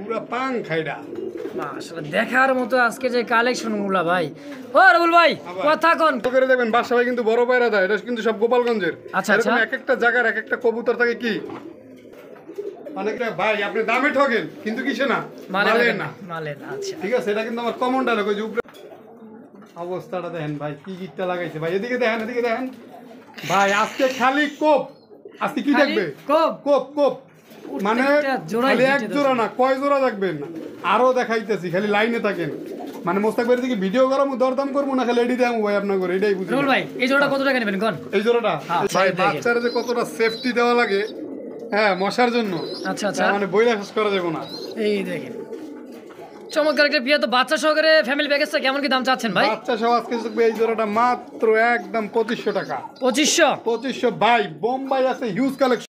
পুরো পাং খাইডা মাশাআল্লাহ দেখার মতো আজকে যে কালেকশনগুলো ভাই। ও রবুল ভাই কথা কোন করে দেখবেন বাসায় কিন্তু বড় পায়রা দেয়, এটা কিন্তু সব গোপালগঞ্জের। আচ্ছা আচ্ছা, এক একটা জায়গার এক একটা কবুতর থাকে কি অনেকটা ভাই আপনি দামে ঠকেন কিন্তু কিসে না মালে না। আচ্ছা ঠিক আছে, এটা কিন্তু আমার কমন ডায়লগ। ওই যে উপরে অবস্থাটা দেখেন ভাই, কি গিটটা লাগাইছে ভাই। এদিকে দেখেন, এদিকে দেখেন ভাই, আজকে খালি কোপ। আজকে কি দেখবে? কোপ কোপ কোপ, মানে খালি এক জোড়া না, কয় জোড়া দেখবেন না আরো দেখাইতেছি, খালি লাইনে থাকেন। মানে মোস্তাকবাড়ি থেকে ভিডিও করামু, দরদাম করবো না, খালি এডি দেবো ভাই আপনার করে, এটাই বুঝুন ভাই। এই জোড়াটা কত টাকা নেবেন কোন? এই জোড়াটা ভাই বাচ্চারা যে কতটা সেফটি দেওয়া লাগে, হ্যাঁ মশার জন্য। আচ্ছা আচ্ছা, মানে বইলা শেষ করা যাবে না। এই দেখেন চমৎকার একটা বিয়ে। তো বাচ্চা সহকারে ফ্যামিলি প্যাকেজটা কেমন কি দাম চাচ্ছেন ভাই? বাচ্চা সহ আজকে এই জোড়াটা মাত্র একদম 2500 টাকা। 2500 ভাই। বোম্বাই আছে হিউজ কালেকশন।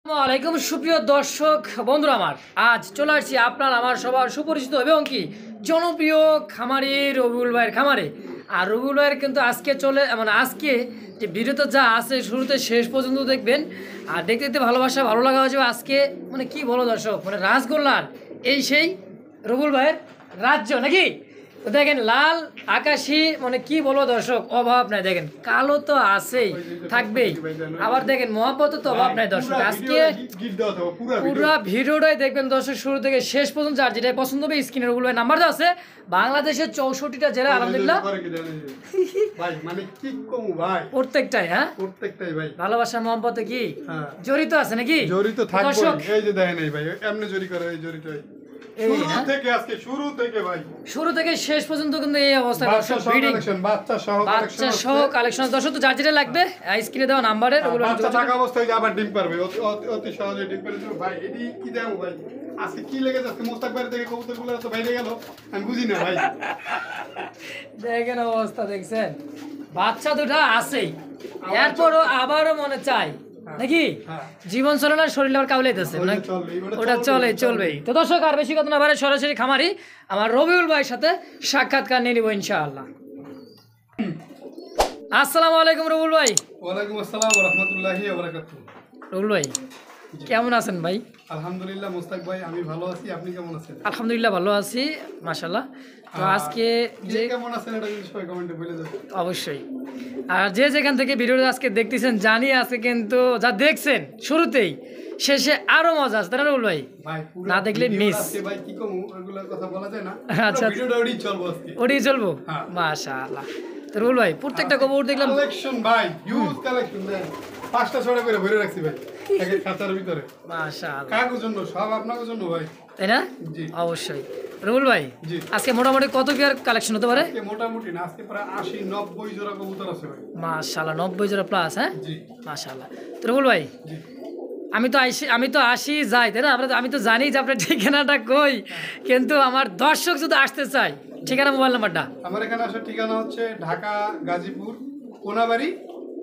আসসালামু আলাইকুম সুপ্রিয় দর্শক বন্ধুরা, আমার আজ চলে আসছি আপনার আমার সবার সুপরিচিত এবং কি জনপ্রিয় খামারি রবিউল ভাইয়ের খামারে। আর রবিউল ভাইয়ের কিন্তু আজকে মানে আজকে যে ভিডিওতে যা আছে শুরুতে শেষ পর্যন্ত দেখবেন। আর দেখতে দেখতে ভালোবাসা ভালো লাগা হয়ে যাবে। আজকে মানে কি বলো দর্শক, মানে রাসগোল্লার এই সেই রবিউল ভাইয়ের রাজ্য নাকি। তো দেখেন লাল আকাশি, মানে কি বলবো দর্শক, অভাব নাই। দেখেন কালো তো আছেই, থাকবেই, আবার দেখেন মহব্বত তো অভাব নাই দর্শক। আজকে পুরো ভিডিওটাই দেখবেন দর্শক শুরু থেকে শেষ পর্যন্ত। আর যেটা পছন্দ হবে স্ক্রিনের ওগুলো নাম্বার দেওয়া আছে। বাংলাদেশের 64টা জেলা আলহামদুলিল্লাহ প্রত্যেকটাই, হ্যাঁ প্রত্যেকটাই ভাই ভালোবাসা মহব্বতে কি জড়িত আছে নাকি, জড়িত দর্শক। এই যে দেখেন এই ভাই এমনি জড়ি করে, এই জড়িতই শুরু থেকে শেষ পর্যন্ত কিন্তু এই অবস্থা। বাচ্চা সহ কালেকশন দর্শক, তো যার যেটা লাগবে স্ক্রিনে দেওয়া নাম্বারে অবস্থায় আবার ডিম পারবে, অতি সহজে ডিম পারবে ভাই। এটি কি দেবো ভাই, আজকে কি লেগে যাচ্ছে মোস্তাকবাড়ি থেকে কবুতরগুলো তো বাইরে গেল, আমি বুঝি না ভাই। দেখেন অবস্থা দেখছেন, বাচ্চা দুটা আছেই, এরপরও আবারও মনে চাই নাকি জীবন চলে না, শরীর আবার কাউলাইতেছে, ওটা চলবেই। তো দর্শক আর বেশি কথা না বাড়ে, সরাসরি খামারি আমার রবিউল ভাইয়ের সাথে সাক্ষাৎকার নিয়ে নিব ইনশাআল্লাহ। আসসালামু আলাইকুম রবিউল ভাই। ওয়ালাইকুম আসসালাম ওয়া রাহমাতুল্লাহি ওয়া বারাকাতুহু। রবিউল ভাই কেমন আছেন ভাই? আলহামদুলিল্লাহ মুস্তাক ভাই আমি ভালো আছি, আপনি কেমন আছেন? আলহামদুলিল্লাহ ভালো আছি মাশাআল্লাহ। তো আজকে যে কেমন আছেন এটা যদি সবাই কমেন্টে বলে দেন অবশ্যই। আর যে যেখান থেকে ভিডিওটা আজকে দেখতেছেন জানি আছে, কিন্তু যা দেখছেন শুরুতেই শেষে আরো মজা আছে, তাই না রুল ভাই? না দেখলে মিস। ভাই কি কমু ওগুলোর কথা বলা যায় না। আচ্ছা ভিডিওটা ওডি চলবো আজকে, ওডি চলবো মাশাআল্লাহ। তো রুল ভাই প্রত্যেকটা কবুতর দেখলাম কালেকশন ভাই, হিউজ কালেকশন দেন। 5টা 6টা করে ভরে রাখছি ভাই এক খাতার ভিতরে মাশাআল্লাহ। কার জন্য? সব আপনার জন্য ভাই, তাই না? জি অবশ্যই। রুল ভাই আজকে মোটামুটি কত পেয়ার কালেকশন হতে পারে? আজকে মোটামুটি না, আজকে প্রায় 80 90 জোড়া কবুতর আছে ভাই। মাশাআল্লাহ 90 জোড়া প্লাস, হ্যাঁ জি মাশাআল্লাহ। তো রুল ভাই জি আমি তো আসি যাই, তাই না? আমি তো জানি যে আপনার ঠিকানাটা কই, কিন্তু আমার দর্শক যদি আসতে চাই ঠিকানা মোবাইল নাম্বারটা। আমার এখানে আসার ঠিকানা হচ্ছে ঢাকা গাজীপুর কোনাবাড়ি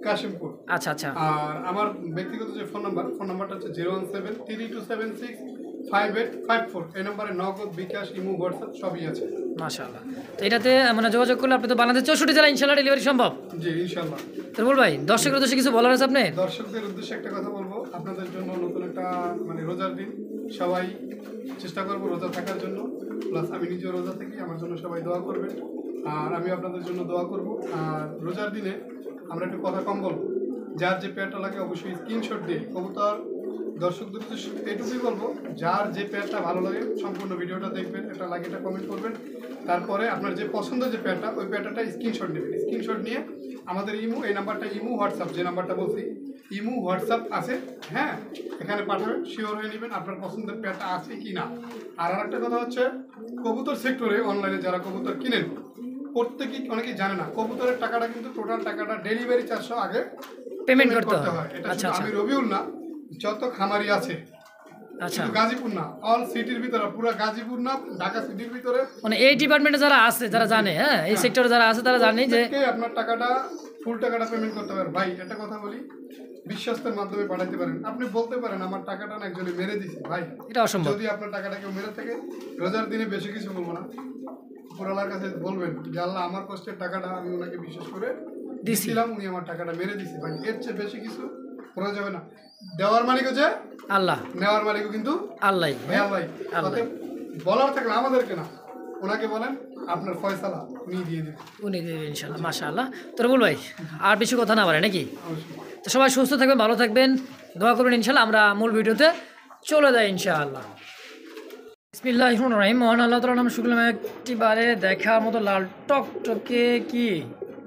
কাশিমপুর। আচ্ছা আচ্ছা। আর আমার ব্যক্তিগত যে ফোন নাম্বারটা হচ্ছে 01732765854। এই নম্বরে নগদ, বিকাশ, ইমো, হোয়াটসঅ্যাপ সবই আছে মাশাআল্লাহ। তো এটাতে মানে যোগাযোগ করলে আপনি তো বাংলাদেশ 64 জেলা ইনশাআল্লাহ ডেলিভারি সম্ভব? জি ইনশাআল্লাহ। তো বল ভাই দর্শকদের উদ্দেশ্যে কিছু বলার আছে আপনি? দর্শকদের উদ্দেশ্যে একটা কথা বলবো, আপনাদের জন্য নতুন একটা মানে রোজার দিন, সবাই চেষ্টা করবো রোজা থাকার জন্য, প্লাস আমি নিজেও রোজা থাকি, আমার জন্য সবাই দোয়া করবেন আর আমি আপনাদের জন্য দোয়া করব। আর রোজার দিনে আমরা একটু কথা কম বলবো, যার যে পেয়ারটা লাগে অবশ্যই স্ক্রিনশট দিয়ে কবুতর দর্শকদের এইটুকুই বলবো, যার যে পেয়ারটা ভালো লাগে সম্পূর্ণ ভিডিওটা দেখবেন, এটা লাগে এটা কমেন্ট করবেন, তারপরে আপনার যে পছন্দের যে পেয়ারটা ওই পেয়ারটা স্ক্রিনশট নেবেন। স্ক্রিনশট নিয়ে আমাদের ইমো, এই নাম্বারটা ইমো হোয়াটসঅ্যাপ, যে নাম্বারটা বলছি ইমো হোয়াটসঅ্যাপ আছে, হ্যাঁ এখানে পাঠাবেন, শিওর হয়ে নেবেন আপনার পছন্দের পেয়ারটা আছে কি না। আর আরেকটা কথা হচ্ছে, কবুতর সেক্টরে অনলাইনে যারা কবুতর কিনেন প্রত্যেকেই অনেকেই জানে না, কবুতরের টাকাটা কিন্তু টোটাল টাকাটা ডেলিভারি চার্জও আগে পেমেন্ট করতে হয়। এটা আমি রবিউল না, যত খামারি আছে, আচ্ছা গাজীপুর না, অল সিটির ভিতরে, পুরো গাজীপুর না ঢাকা সিটির ভিতরে, মানে এই ডিপার্টমেন্টে যারা আছে, যারা জানে, হ্যাঁ এই সেক্টরে যারা আছে তারা জানে যে আপনার টাকাটা ফুল টাকাটা পেমেন্ট করতে পারেন। ভাই একটা কথা বলি, বিশ্বস্তের মাধ্যমে পাঠাতে পারেন। আপনি বলতে পারেন আমার টাকাটা না একজনে মেরে দিছে, ভাই এটা অসম্ভব। যদি আপনার টাকাটা কেউ মেরে থাকে, রোজার দিনে বেশি কিছু বলবো না, উপরওয়ালার কাছে বলবেন যে আল্লাহ আমার কষ্টের টাকাটা আমি ওনাকে বিশ্বাস করে দিয়েছিলাম, উনি আমার টাকাটা মেরে দিছে। ভাই এর চেয়ে বেশি কিছু করা যাবে না। দেওয়ার মালিক হচ্ছে আল্লাহ, নেওয়ার মালিকও কিন্তু আল্লাহ। বলার থাকলে আমাদেরকে না, ওনাকে বলেন আপনার ফয়সালা উনি দিয়ে দেবেন, উনি দেবেন ইনশাআল্লাহ। মাশাআল্লাহ। তো রবুল ভাই আর বেশি কথা না বলে নাকি? তো সবাই সুস্থ থাকবেন, ভালো থাকবেন, দোয়া করবেন ইনশাআল্লাহ। আমরা মূল ভিডিওতে চলে যাই ইনশাআল্লাহ। বিসমিল্লাহির রহমানির রহিম। মহান আল্লাহ তাআলার নামে শুকর, একটি বারে দেখার মতো লাল টকটকে কি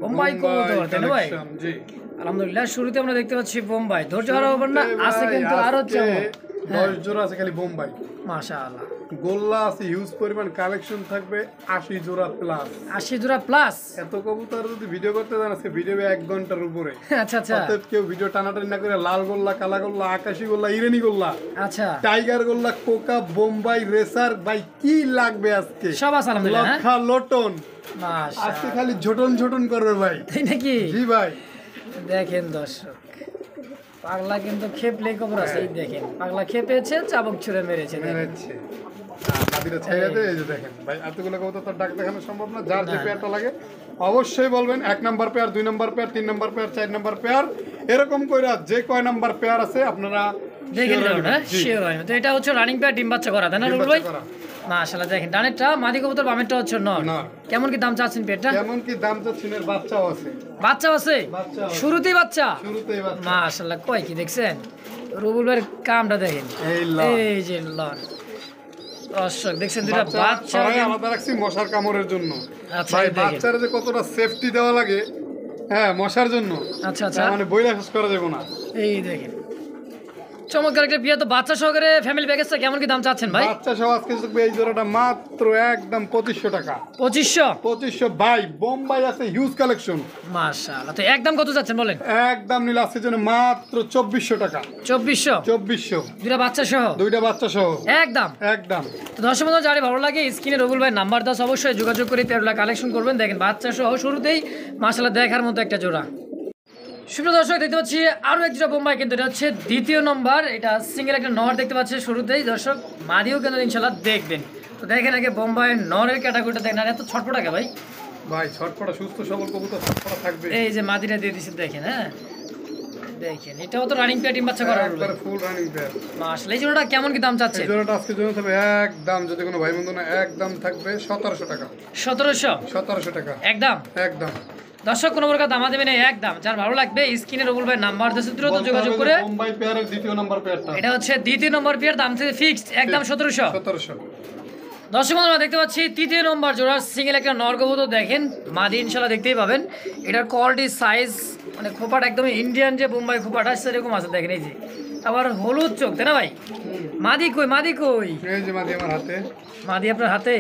বোম্বাই কবুতর, তাই না ভাই? জি আলহামদুলিল্লাহ। শুরুতে আমরা দেখতে পাচ্ছি বোম্বাই, ধৈর্য হারাবেন না, আছে কিন্তু আরো 10 জোড়া আছে খালি বোম্বাই। মাশাআল্লাহ। গোল্লা আছে, হিউজ পরিমাণ কালেকশন থাকবে, 80 জোড়া প্লাস। 80 জোড়া প্লাস। এত কবুতর যদি ভিডিও করতে যান আজকে ভিডিও 1 ঘন্টার উপরে। আচ্ছা আচ্ছা। অতএব কেউ ভিডিও টানাটানি না করে লাল গোল্লা, কালা গোল্লা, আকাশি গোল্লা, ইরানি গোল্লা, আচ্ছা টাইগার গোল্লা, কোকা, বোম্বাই, রেসার, ভাই কি লাগবে আজকে সব আছে আলহামদুলিল্লাহ। লক্ষা লোটন মাশাআল্লাহ। আজকে খালি ঝোটন ঝোটন করবে ভাই, তাই নাকি? জি ভাই। দেখেন দর্শক, পাগলা কিন্তু খেপলে খবর আছে, এই দেখেন পাগলা খেপেছে, চাবুক ছুঁড়ে মেরেছে। মাদিরা ছেড়ে দে, এই যে দেখেন ভাই, এতগুলো কবুতর তো ডাক দেখানো সম্ভব না। যার যে পেয়ারটা লাগে অবশ্যই বলবেন। 1 number pair, 2 number pair, 3 number pair, 4 number pair, এরকম কইরা যে কয় নাম্বার পেয়ার আছে আপনারা দেখে নেবেন। হ্যাঁ শিওর হয়। তো এটা হচ্ছে রানিং পেয়ার, ডিম বাচ্চা করা, তাই না রুল ভাই? মাশাআল্লাহ। দেখেন ডানেরটা মাদি কবুতর, বামেরটা হচ্ছে নর। কেমন কি দাম চাচ্ছেন পেয়ারটা? কেমন কি দাম চাচ্ছেন? এর বাচ্চাও আছে। বাচ্চা আছে? শুরুতেই বাচ্চা? শুরুতেই বাচ্চা। মাশাআল্লাহ। কয় কি দেখছেন রুবুল ভাইয়ের কামটা দেখেন, এই যে লন দর্শক দেখছেন, দুটো বাচ্চা আলাদা রাখছি মশার কামড়ের জন্য। আচ্ছা ভাই বাচ্চারা যে কতটা সেফটি দেওয়া লাগে, হ্যাঁ মশার জন্য। আচ্ছা আচ্ছা, মানে বইলা শেষ করা যাবে না। এই দেখেন চমৎকার একটা বিয়ে। তো বাচ্চা সহকারে ফ্যামিলি প্যাকেজটা কেমন কি দাম চাচ্ছেন ভাই? বাচ্চা সহ আজকে এই জোড়াটা মাত্র একদম 2500 টাকা। 2500 ভাই। বোম্বাই আছে হিউজ কালেকশন। মাশাআল্লাহ। তো একদম কত চাচ্ছেন বলেন? একদম নিলে আজকের জন্য মাত্র 2400 টাকা। 2400 দুইটা বাচ্চা সহ? দুইটা বাচ্চা সহ একদম। তো দর্শক বন্ধু যারা ভালো লাগে স্ক্রিনে রবুল ভাই নাম্বার দাও, অবশ্যই যোগাযোগ করে পেয়ারগুলো কালেকশন করবেন। দেখেন বাচ্চা সহ শুরুতেই মাশাআল্লাহ দেখার মতো একটা জোড়া। সুপ্রিয় দর্শক দেখতে পাচ্ছি আরো এক জোড়া বোম্বাই, কিন্তু এটা হচ্ছে 2য় নম্বর। এটা সিঙ্গেল একটা নর দেখতে পাচ্ছি শুরুতেই। দর্শক মাদিও কিন্তু ইনশাআল্লাহ দেখবেন। তো দেখেন আগে বোম্বাইয়ের নরের ক্যাটাগরিটা দেখেন, আর এত ছটফট আগে ভাই। ভাই ছটফটা সুস্থ সবল কবুতর ছটফটা থাকবে। এই যে মাদিটা দিয়ে দিচ্ছি দেখেন, হ্যাঁ দেখেন এটাও তো রানিং পেয়ার, ডিম বাচ্চা করা একবারে ফুল রানিং পেয়ার। মাশাআল্লাহ। এই জোড়াটা কেমন কি দাম চাচ্ছে? এই জোড়াটা আজকে জন্য থাকবে একদম, যদি কোনো ভাই বন্ধু না, একদম থাকবে 1700 টাকা। 1700 টাকা একদম। দর্শক কোনো প্রকার দামা দেবে না, একদম। যার ভালো লাগবে স্ক্রিনে রবুল ভাই নাম্বার দেশে দ্রুত যোগাযোগ করে। বোম্বাই পেয়ারের 2য় নম্বর পেয়ারটা, এটা হচ্ছে 2য় নম্বর পেয়ার, দাম থেকে ফিক্সড একদম 1700। দর্শক আমরা দেখতে পাচ্ছি 3য় নম্বর জোড়া সিঙ্গেল একটা নর কবুতর। দেখেন মাদি ইনশাআল্লাহ দেখতেই পাবেন। এটার কোয়ালিটি সাইজ মানে খোপাটা একদম ইন্ডিয়ান যে বোম্বাই খোপাটা সেরকম আছে। দেখেন এই যে আবার হলুদ চোখ, তাই না ভাই? মাদি কই? এই যে মাদি আমার হাতে। মাদি আপনার হাতে?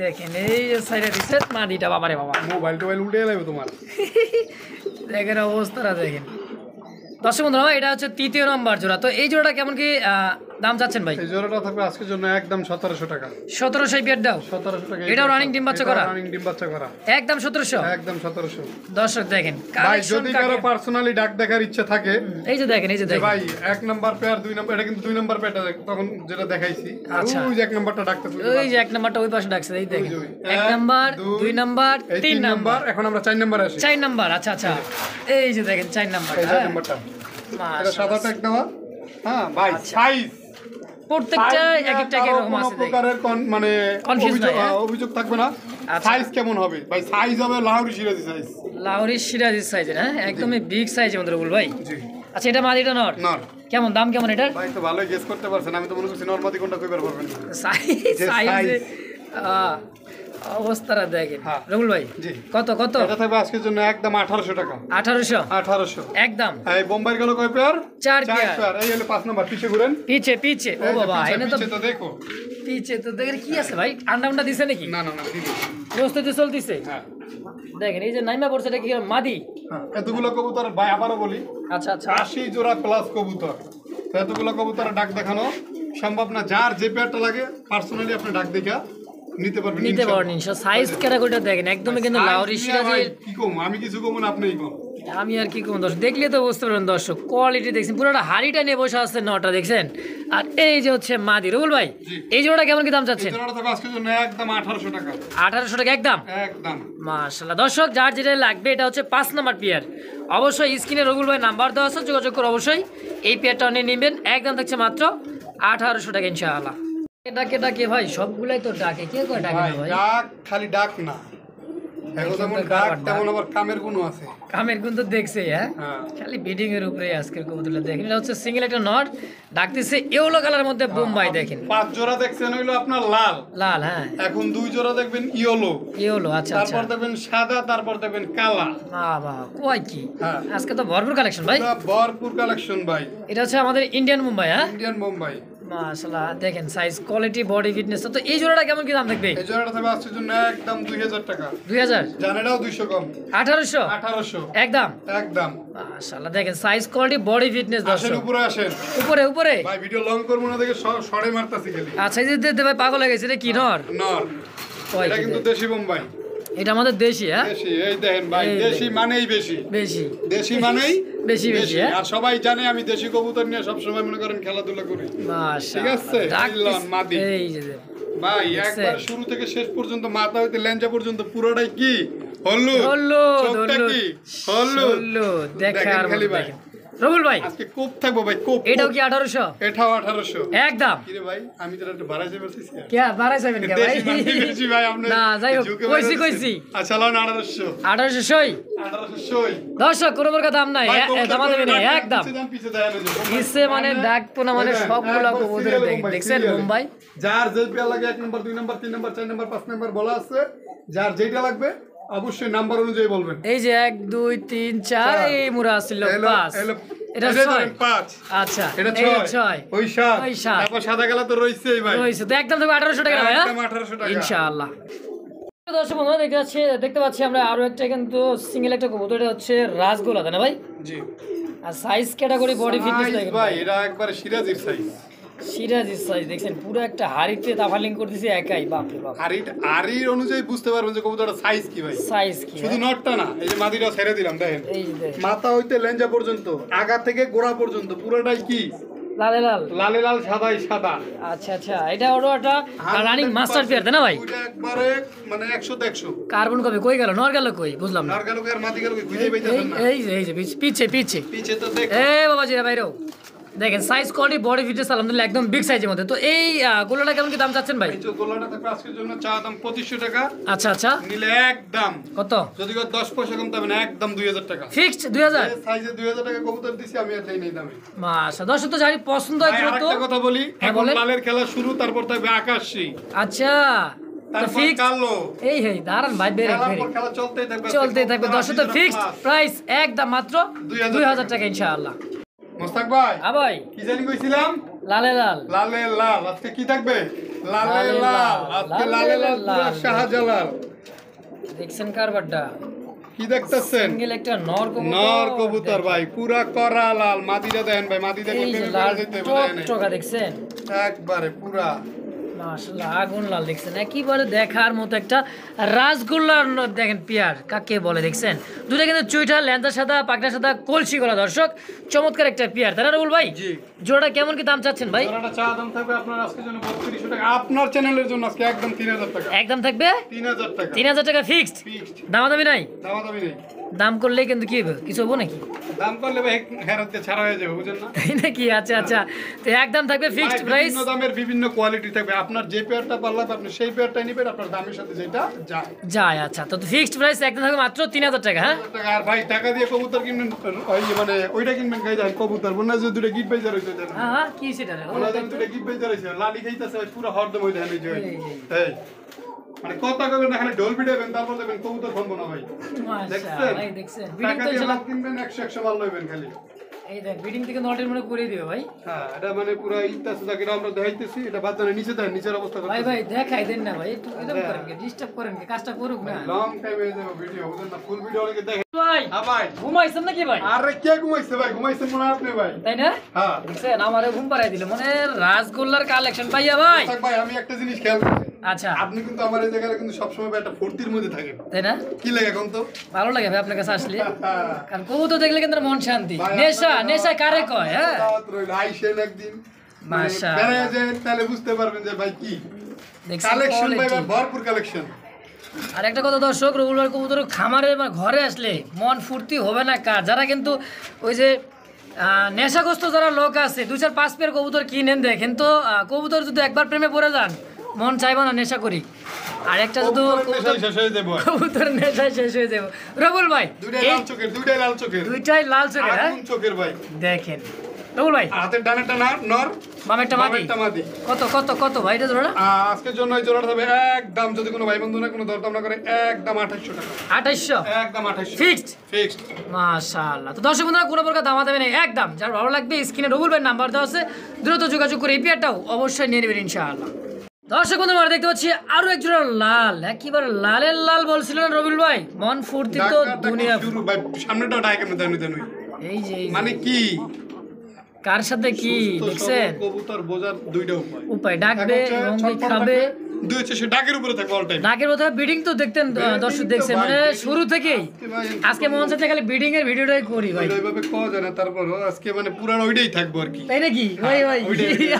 দেখেন এই যে সাইডে দিচ্ছে মাদিটা। বাবারে বাবা, মোবাইল উল্টে লাগবে তোমার। দেখেন অবস্থাটা দেখেন। দর্শক বন্ধুরা এটা হচ্ছে 3য় নম্বর জোড়া। তো এই জোড়াটা কেমন কি দাম চাচ্ছেন ভাই? এই জোড়াটা থাকবে আজকের জন্য একদম 1700 টাকা। 1700 পেয়ার দাও? 1700 টাকা। এটাও রানিং ডিম বাচ্চা করা? রানিং ডিম বাচ্চা করা একদম 1700। একদম 1700। দর্শক দেখেন ভাই যদি কারো পার্সোনালি ডাক দেখার ইচ্ছা থাকে, এই যে দেখেন ভাই 1 নাম্বার পেয়ার, 2 নাম্বার, এটা কিন্তু 2 নাম্বার পেয়ারটা তখন যেটা দেখাইছি। আচ্ছা ওই যে 1 নাম্বারটা ডাকতেছে, ওই যে 1 নাম্বারটা ওই পাশে ডাকছে, এই দেখেন 1 নাম্বার, 2 নাম্বার, 3 নাম্বার। এখন আমরা 4 নাম্বারে আসি। 4 নাম্বার। আচ্ছা আচ্ছা, এই যে দেখেন 4 নাম্বার। এই 4 নাম্বারটা এটা সাদা ট্যাগ দেওয়া। হ্যাঁ ভাই সাইজ প্রত্যেকটা এক একটা এরকম আছে। প্রকারের মানে অভিযোগ থাকবে না। সাইজ কেমন হবে ভাই? সাইজ হবে লাহোরি সিরাজি সাইজ। লাহোরি সিরাজি সাইজের, হ্যাঁ একদমই বিগ সাইজের মধ্যে বল ভাই। জি আচ্ছা এটা মাদি এটা নর নর কেমন দাম কেমন এটার ভাই তো ভালোই গেস করতে পারছেন আমি তো মনে করছি নরমাদি কোনটা কইবার পারবেন না সাইজে অবস্থাটা দেখেন হ্যাঁ। রবুল ভাই জি কত কত এটা থাকবে আজকের জন্য একদম 1800 টাকা 1800 একদম এই বোম্বাই গেল কয় পেয়ার চার পেয়ার। পেয়ার এই হলো 5 নাম্বার পিছে ঘুরেন পিছে পিছে ও এই যে বাবা পিছে, এনে তো পিছে তো দেখো পিছে তো দেখেন কি আছে ভাই আন্ডা দিছে নাকি না না না দিদি প্রস্তুতি চলতিছে হ্যাঁ দেখেন এই যে নাইমা পড়ছে এটা কি মাদি হ্যাঁ, এতগুলো কবুতর ভাই আবারও বলি আচ্ছা আচ্ছা 80 জোড়া প্লাস কবুতর তো এতগুলো কবুতর ডাক দেখানো সম্ভব না যার যে পেয়ারটা লাগে পার্সোনালি আপনি ডাক দেখা নিতে পারবেন নিতে ইনশাআল্লাহ। পারেন সাইজ ক্যাটাগরিটা দেখেন একদমই কিন্তু Size লাউরি নিয়ে ভাই সিরাজের কি কম আমি কিছু কম না আপনিই কম আমি আর কি কোন দর্শক দেখলে তো বুঝতে পারবেন দর্শক কোয়ালিটি দেখছেন পুরোটা হাড়িটা নিয়ে বসে আসছে নটা দেখছেন আর এই যে হচ্ছে মাদি রবুল ভাই জি। এই জোড়াটা কেমন কি দাম এই চাচ্ছেন জোড়াটা থাকবে আজকের জন্য একদম 1800 টাকা 1800 টাকা একদম একদম মাশাআল্লাহ দর্শক যার যেটা লাগবে এটা হচ্ছে 5 নাম্বার পেয়ার অবশ্যই স্ক্রিনে রবুল ভাই নাম্বার দেওয়া আছে যোগাযোগ করে অবশ্যই এই পেয়ারটা নিয়ে নেবেন একদম থাকছে মাত্র 1800 টাকা ইনশাআল্লাহ ডাকে ডাকে ভাই সবগুলাই তো ডাকে কে কয় ডাকে ভাই না ভাই ডাক খালি ডাক না এখন যেমন ডাক তেমন আবার কামের গুণ আছে কামের গুণ তো দেখছে হ্যাঁ হ্যাঁ খালি বিডিং এর উপরে আজকের কবুতরটা দেখেন এটা হচ্ছে সিঙ্গেল একটা নট ডাকতেছে ইয়েলো কালারের মধ্যে বোম্বাই দেখেন 5 জোড়া দেখছেন হইলো আপনার লাল লাল হ্যাঁ এখন 2 জোড়া দেখবেন ইয়েলো ইয়েলো আচ্ছা আচ্ছা তারপর দেখবেন সাদা তারপর দেখবেন কালা বাবা কয় কি হ্যাঁ। আজকে তো ভরপুর কালেকশন ভাই পুরা ভরপুর কালেকশন ভাই এটা হচ্ছে আমাদের ইন্ডিয়ান মুম্বাই হ্যাঁ ইন্ডিয়ান বোম্বাই মাশাআল্লাহ দেখেন সাইজ কোয়ালিটি বডি ফিটনেস তো এই জোড়াটা কেমন কি দাম থাকবে এই জোড়াটা থাকবে আজকের জন্য একদম 2000 টাকা 2000 জানেরাও 200 কম 1800 1800 একদম একদম মাশাআল্লাহ দেখেন সাইজ কোয়ালিটি বডি ফিটনেস আসেন দর্শক উপরে আসেন উপরে উপরে ভাই ভিডিও লং করবো না দেখে সরে মারতাছি খালি আচ্ছা এই যে ভাই পাগল হয়ে গেছে এটা কি নর নর কয় এটা কি কিন্তু দেখ? দেশি বোম্বাই এটা আমাদের দেশি হ্যাঁ দেশি এই দেখেন ভাই এই দেশি মানেই বেশি বেশি দেশি মানেই বেশি বেশি হ্যাঁ আর সবাই জানে আমি দেশি কবুতর নিয়ে সব সময় মনে করেন খেলাধুলা করি ঠিক আছে? মিলন, মাদি। এই যে দেখ। ভাই দেখছেন? একবার শুরু থেকে শেষ পর্যন্ত মাথা হইতে ল্যাঞ্জা পর্যন্ত পুরোটাই কি হলুদ হলুদ চোখটা হলুদ কি হলুদ হলুদ দেখার দেখেন খালি মতো ভাই। দেখেন রবুল ভাই আজকে কোপ থাকবো ভাই কোপ এটাও কি 1800 এটাও 1800 একদম কি রে ভাই আমি তো একটু বাড়াইতে পারতেছি আর। কে বাড়াই যাবেন কে ভাই দেশি মানেই বেশি ভাই আপনি না যাই হোক ঝুঁকে কইছি বেড়াতেছেন। কইছি আচ্ছা লান 1800 1800 সই 1800 দর্শক কোনো প্রকার দাম নাই ভাই, দাম দেবেন না একদম পিছে যান, পিছে দেখানো যাবে। ইসে মানে ডাক পোনা মানে দেখেন, সবগুলা একবার কবুতর serial দেখেন বোম্বাই, দেখছেন serial। মুম্বাই যার যে পেয়ার লাগে 1 নম্বর 2 নম্বর 3 নম্বর 4 নম্বর 5 নম্বর বলা আছে যার যেটা লাগবে অবশ্যই নাম্বার অনুযায়ী বলবেন এই যে 1 2 3 4 এই মুরা ছিল 5 এটা 6 5 আচ্ছা এটা এই 6 6 ওই 7 ওই সাত। তারপর সাদা কালা তো রইছেই ভাই রয়েছে তো একদম দেবো 1800 টাকা ভাই একদম 1800 টাকা ইনশাআল্লাহ দর্শক বন্ধুরা দেখতে পাচ্ছি আমরা আরো একটা কিন্তু সিঙ্গেল একটা কবুতর এটা হচ্ছে রাজগোলা তাই না ভাই জি আর size category body fitness Size দেখেন ভাই এটা একবারে সিরাজির সাইজ সিরাজি সাইজ দেখছেন পুরো একটা হাড়িতে তাফালিং করতেছে একাই বাপ রে বাপ আরির অনুযায়ী বুঝতে পারবেন যে কবুতরটা সাইজ কি ভাই সাইজ কি শুধু নটটা না এই যে মাদিটা ছেড়ে দিলাম দেখেন এই যে দেখ, মাথা হইতে লেঞ্জা পর্যন্ত আগা থেকে গোড়া পর্যন্ত পুরোটাই কি লালে লাল লালে লাল সাদাই সাদা আচ্ছা আচ্ছা এটা ওটা একটা রানিং মাস্টার পেয়ার তাই না ভাই ওইটা একবারে মানে 100 তে 100 কার্বন কবে কই গেল নর গেল কই বুঝলাম না আর গেল আর মাটি গেল খুঁজে পাইতেছেন না এই যে পিছে পিছে পিছে তো দেখ এ বাবা জিরা বাইরেও দেখেন সাইজ কোয়ালিটি বডি ফিটনেস আলহামদুলিল্লাহ একদম বিগ সাইজের মধ্যে তো এই গোলাটা কেমন কি দাম চাচ্ছেন ভাই এই যে গোলাটা থাকবে আজকের জন্য চা দাম 2500 টাকা আচ্ছা আচ্ছা নিলে একদম কত যদি কেউ 10 পয়সা কম তবে না একদম 2000 টাকা ফিক্সড 2000 এই সাইজে 2000 টাকা কবুতর দিছি আমি আর দেই নাই দামে মাশা দর্শক তো জানি পছন্দ হয় ভাই, দ্রুত আরেকটা কথা বলি হ্যাঁ, এখন বলেন। লালের খেলা শুরু তারপর থাকবে আকাশী আচ্ছা তো তারপর ফিক্স কালো এই হেই দাঁড়ান ভাই বেরে খেলার বেরে পর খেলা চলতেই থাকবে চলতেই থাকবে কবুতর দর্শক তো 80 ফিক্সড plus। প্রাইস একদম মাত্র 2000 টাকা ইনশাআল্লাহ মোস্তাক ভাই হ্যাঁ ভাই কি জানি কইছিলাম লালে লাল লালে লাল আজকে কি থাকবে লালে লালে লাল লাল, আজকে লালে লালে লাল লাল। পুরো শাহজালাল দেখছেন কারবারটা কি দেখতেছেন সিঙ্গেল একটা নর কবুতর নর কবুতর ভাই পুরা করা লাল মাদিটা দেন ভাই মাদি দেখলে এই যে প্রেমে লাল পড়ে যেতে হবে টকটকা দেখছেন একবারে পুরা মাশাআল্লাহ আগুন লাল দেখছেন একেবারে দেখার মতো একটা রাসগোল্লার দেখেন পিয়ার কাকে বলে দেখছেন দুটো কিন্তু চুইটা ল্যান্ডা সাদা পাকনা সাদা কলসি গলা দর্শক চমৎকার একটা পিয়ার তাই না রুল ভাই জি জোড়াটা কেমন কি দাম চাচ্ছেন ভাই জোড়াটা চা দাম থাকবে আপনার আজকের জন্য 3200 টাকা আপনার চ্যানেলের জন্য আজকে একদম 3000 টাকা একদম থাকবে 3000 টাকা 3000 টাকা ফিক্সড ফিক্সড দামাদামি নাই দামাদামি নেই দাম করলে কিন্তু কি হবে, কিছু হবো নাকি? দাম করলে ভাই হেরাতে ছাড়া হয়ে যাবে, বুঝেন না? তাই নাকি? আচ্ছা আচ্ছা, তো একদম থাকবে ফিক্সড প্রাইস। বিভিন্ন দামের বিভিন্ন কোয়ালিটি থাকবে, আপনার যে পেয়ারটা পারলাম আপনি সেই পেয়ারটাই নেবেন, আপনার দামের সাথে যেটা যায় যায়। আচ্ছা, তো ফিক্সড প্রাইস একদম থাকবে মাত্র 3000 টাকা। হ্যাঁ, টাকা। আর ভাই টাকা দিয়ে কবুতর কিনবেন, ওই মানে ওইটা কিনবেন খাই যায় কবুতর বন্যা যে দুটো গিট বাইজার হইছে দেন, হ্যাঁ কি সেটা রে? ওনা দুটো গিট বাইজার হইছে লালি খাইতাছে পুরো হরদম হই দেন, এই মানে কথা কবেন না, খালি ঢোল পিটাবেন তারপর দেবেন কবুতর ফোনবো না ভাই। মাশাআল্লাহ ভাই, দেখছেন বিডিং টাকা তো দিয়ে ইনশাআল্লাহ মাল কিনবেন 100 মাল লইবেন খালি। এই দেখ বিডিং থেকে নটের মনে করে দিও ভাই। হ্যাঁ, এটা মানে পুরো ইত্যাসে যাকে আমরা দেখাইতেছি, এটা বাজারে নিচে দেন, নিচের অবস্থা ভাই করতে ভাই দেখাই দেন না ভাই, একটু এরকম করেন কি, ডিস্টার্ব করেন কি, কাজটা করুক না লং টাইম হয়ে যাবে ভিডিও, বুঝেন না? ফুল ভিডিও অনেকে দেখে। ভাই। হ্যাঁ ভাই, ঘুমাইছেন নাকি ভাই? আরে কে ঘুমাইছে ভাই? ঘুমাইছেন মনে হয় আপনি ভাই। তাই না? হ্যাঁ দেখছেন আমারে ঘুম পাড়াই দিল, মানে রাসগোল্লার কালেকশন পাইয়া ভাই। থাক ভাই, আমি একটা জিনিস খেয়াল করছি, আচ্ছা, আপনি কিন্তু আমার এই জায়গায় কিন্তু সবসময় ভাই একটা ফুর্তির মধ্যে থাকেন, তাই না? কি লাগে এখন তো? ভালো লাগে ভাই আপনার কাছে আসলে, হ্যাঁ। কারণ কবুতর দেখলে কিন্তু মন শান্তি। ভাই, নেশা আপনার নেশা কারে কয়? হ্যাঁ, দাওয়াত রইল, আইসেন একদিন, মাশাআল্লাহ। বেড়ায় যান, তাহলে বুঝতে পারবেন যে ভাই কি দেখছেন কালেকশন, ভাই quality। ভরপুর কালেকশন। আর একটা কথা দর্শক, রবিবার কবুতর খামারে বা ঘরে আসলে মন ফুর্তি হবে না কার? যারা কিন্তু ওই যে নেশাগ্রস্ত যারা লোক আছে, 2-4-5 পেয়ার কবুতর কিনেন, দেখেন তো কবুতর যদি একবার প্রেমে পড়ে যান, মন চাইবা না নেশা করি। আর একটা শুধু কবুতরের নেশায় শেষ হয়ে যাবে ভাই। কবুতর নেশায় শেষ হয়ে যাবে। রবুল ভাই, দুইটাই লাল চোখের, দুইটাই লাল চোখের, দুইটাই লাল চোখের। হ্যাঁ, আগুন চোখের ভাই। দেখেন রবুল ভাই, হাতের ডানেরটা নর, বামেরটা মাদি। বামেরটা মাদি। কত কত কত ভাই এটা জোড়া? আজকের জন্য এই জোড়াটা হবে একদম, যদি কোনো ভাই বন্ধু না কোনো দরদাম না করে, একদম 2800 টাকা। 2800 একদম 2800 ফিক্সড। ফিক্সড। মাশাআল্লাহ। তো দর্শক বন্ধুরা, কোনো প্রকার দামা দেবে না, একদম। যার ভালো লাগবে স্ক্রিনে রবুল ভাই নাম্বার দেওয়া আছে, দ্রুত যোগাযোগ করে এই পেয়ারটাও অবশ্যই নিয়ে নেবেন ইনশাআল্লাহ। দর্শক বন্ধুরা, দেখতে পাচ্ছি আরো এক জোড়া লাল, একেবারে লালের লাল বলছিল না রবিল ভাই, মন ফুর্তি তো দুনিয়া। শুরু ভাই, সামনেটা ডাইকে মে দেন। এই যে মানে কি কার সাথে কি দেখছেন? কবুতর বোঝার দুইটা উপায়। উপায় ডাকবে এবং খাবে, দুই হচ্ছে সে ডাকের উপরে থাকবে অল টাইম। ডাকের কথা বিডিং তো দেখতেন দর্শক, দেখছেন মানে শুরু থেকেই। আজকে মন চাচ্ছে খালি বিডিং এর ভিডিওটাই করি ভাই, ওইভাবে কওয়া যায় না, তারপর আজকে মানে পুরো ওইটাই থাকবে আর কি। তাই নাকি ভাই? ভাই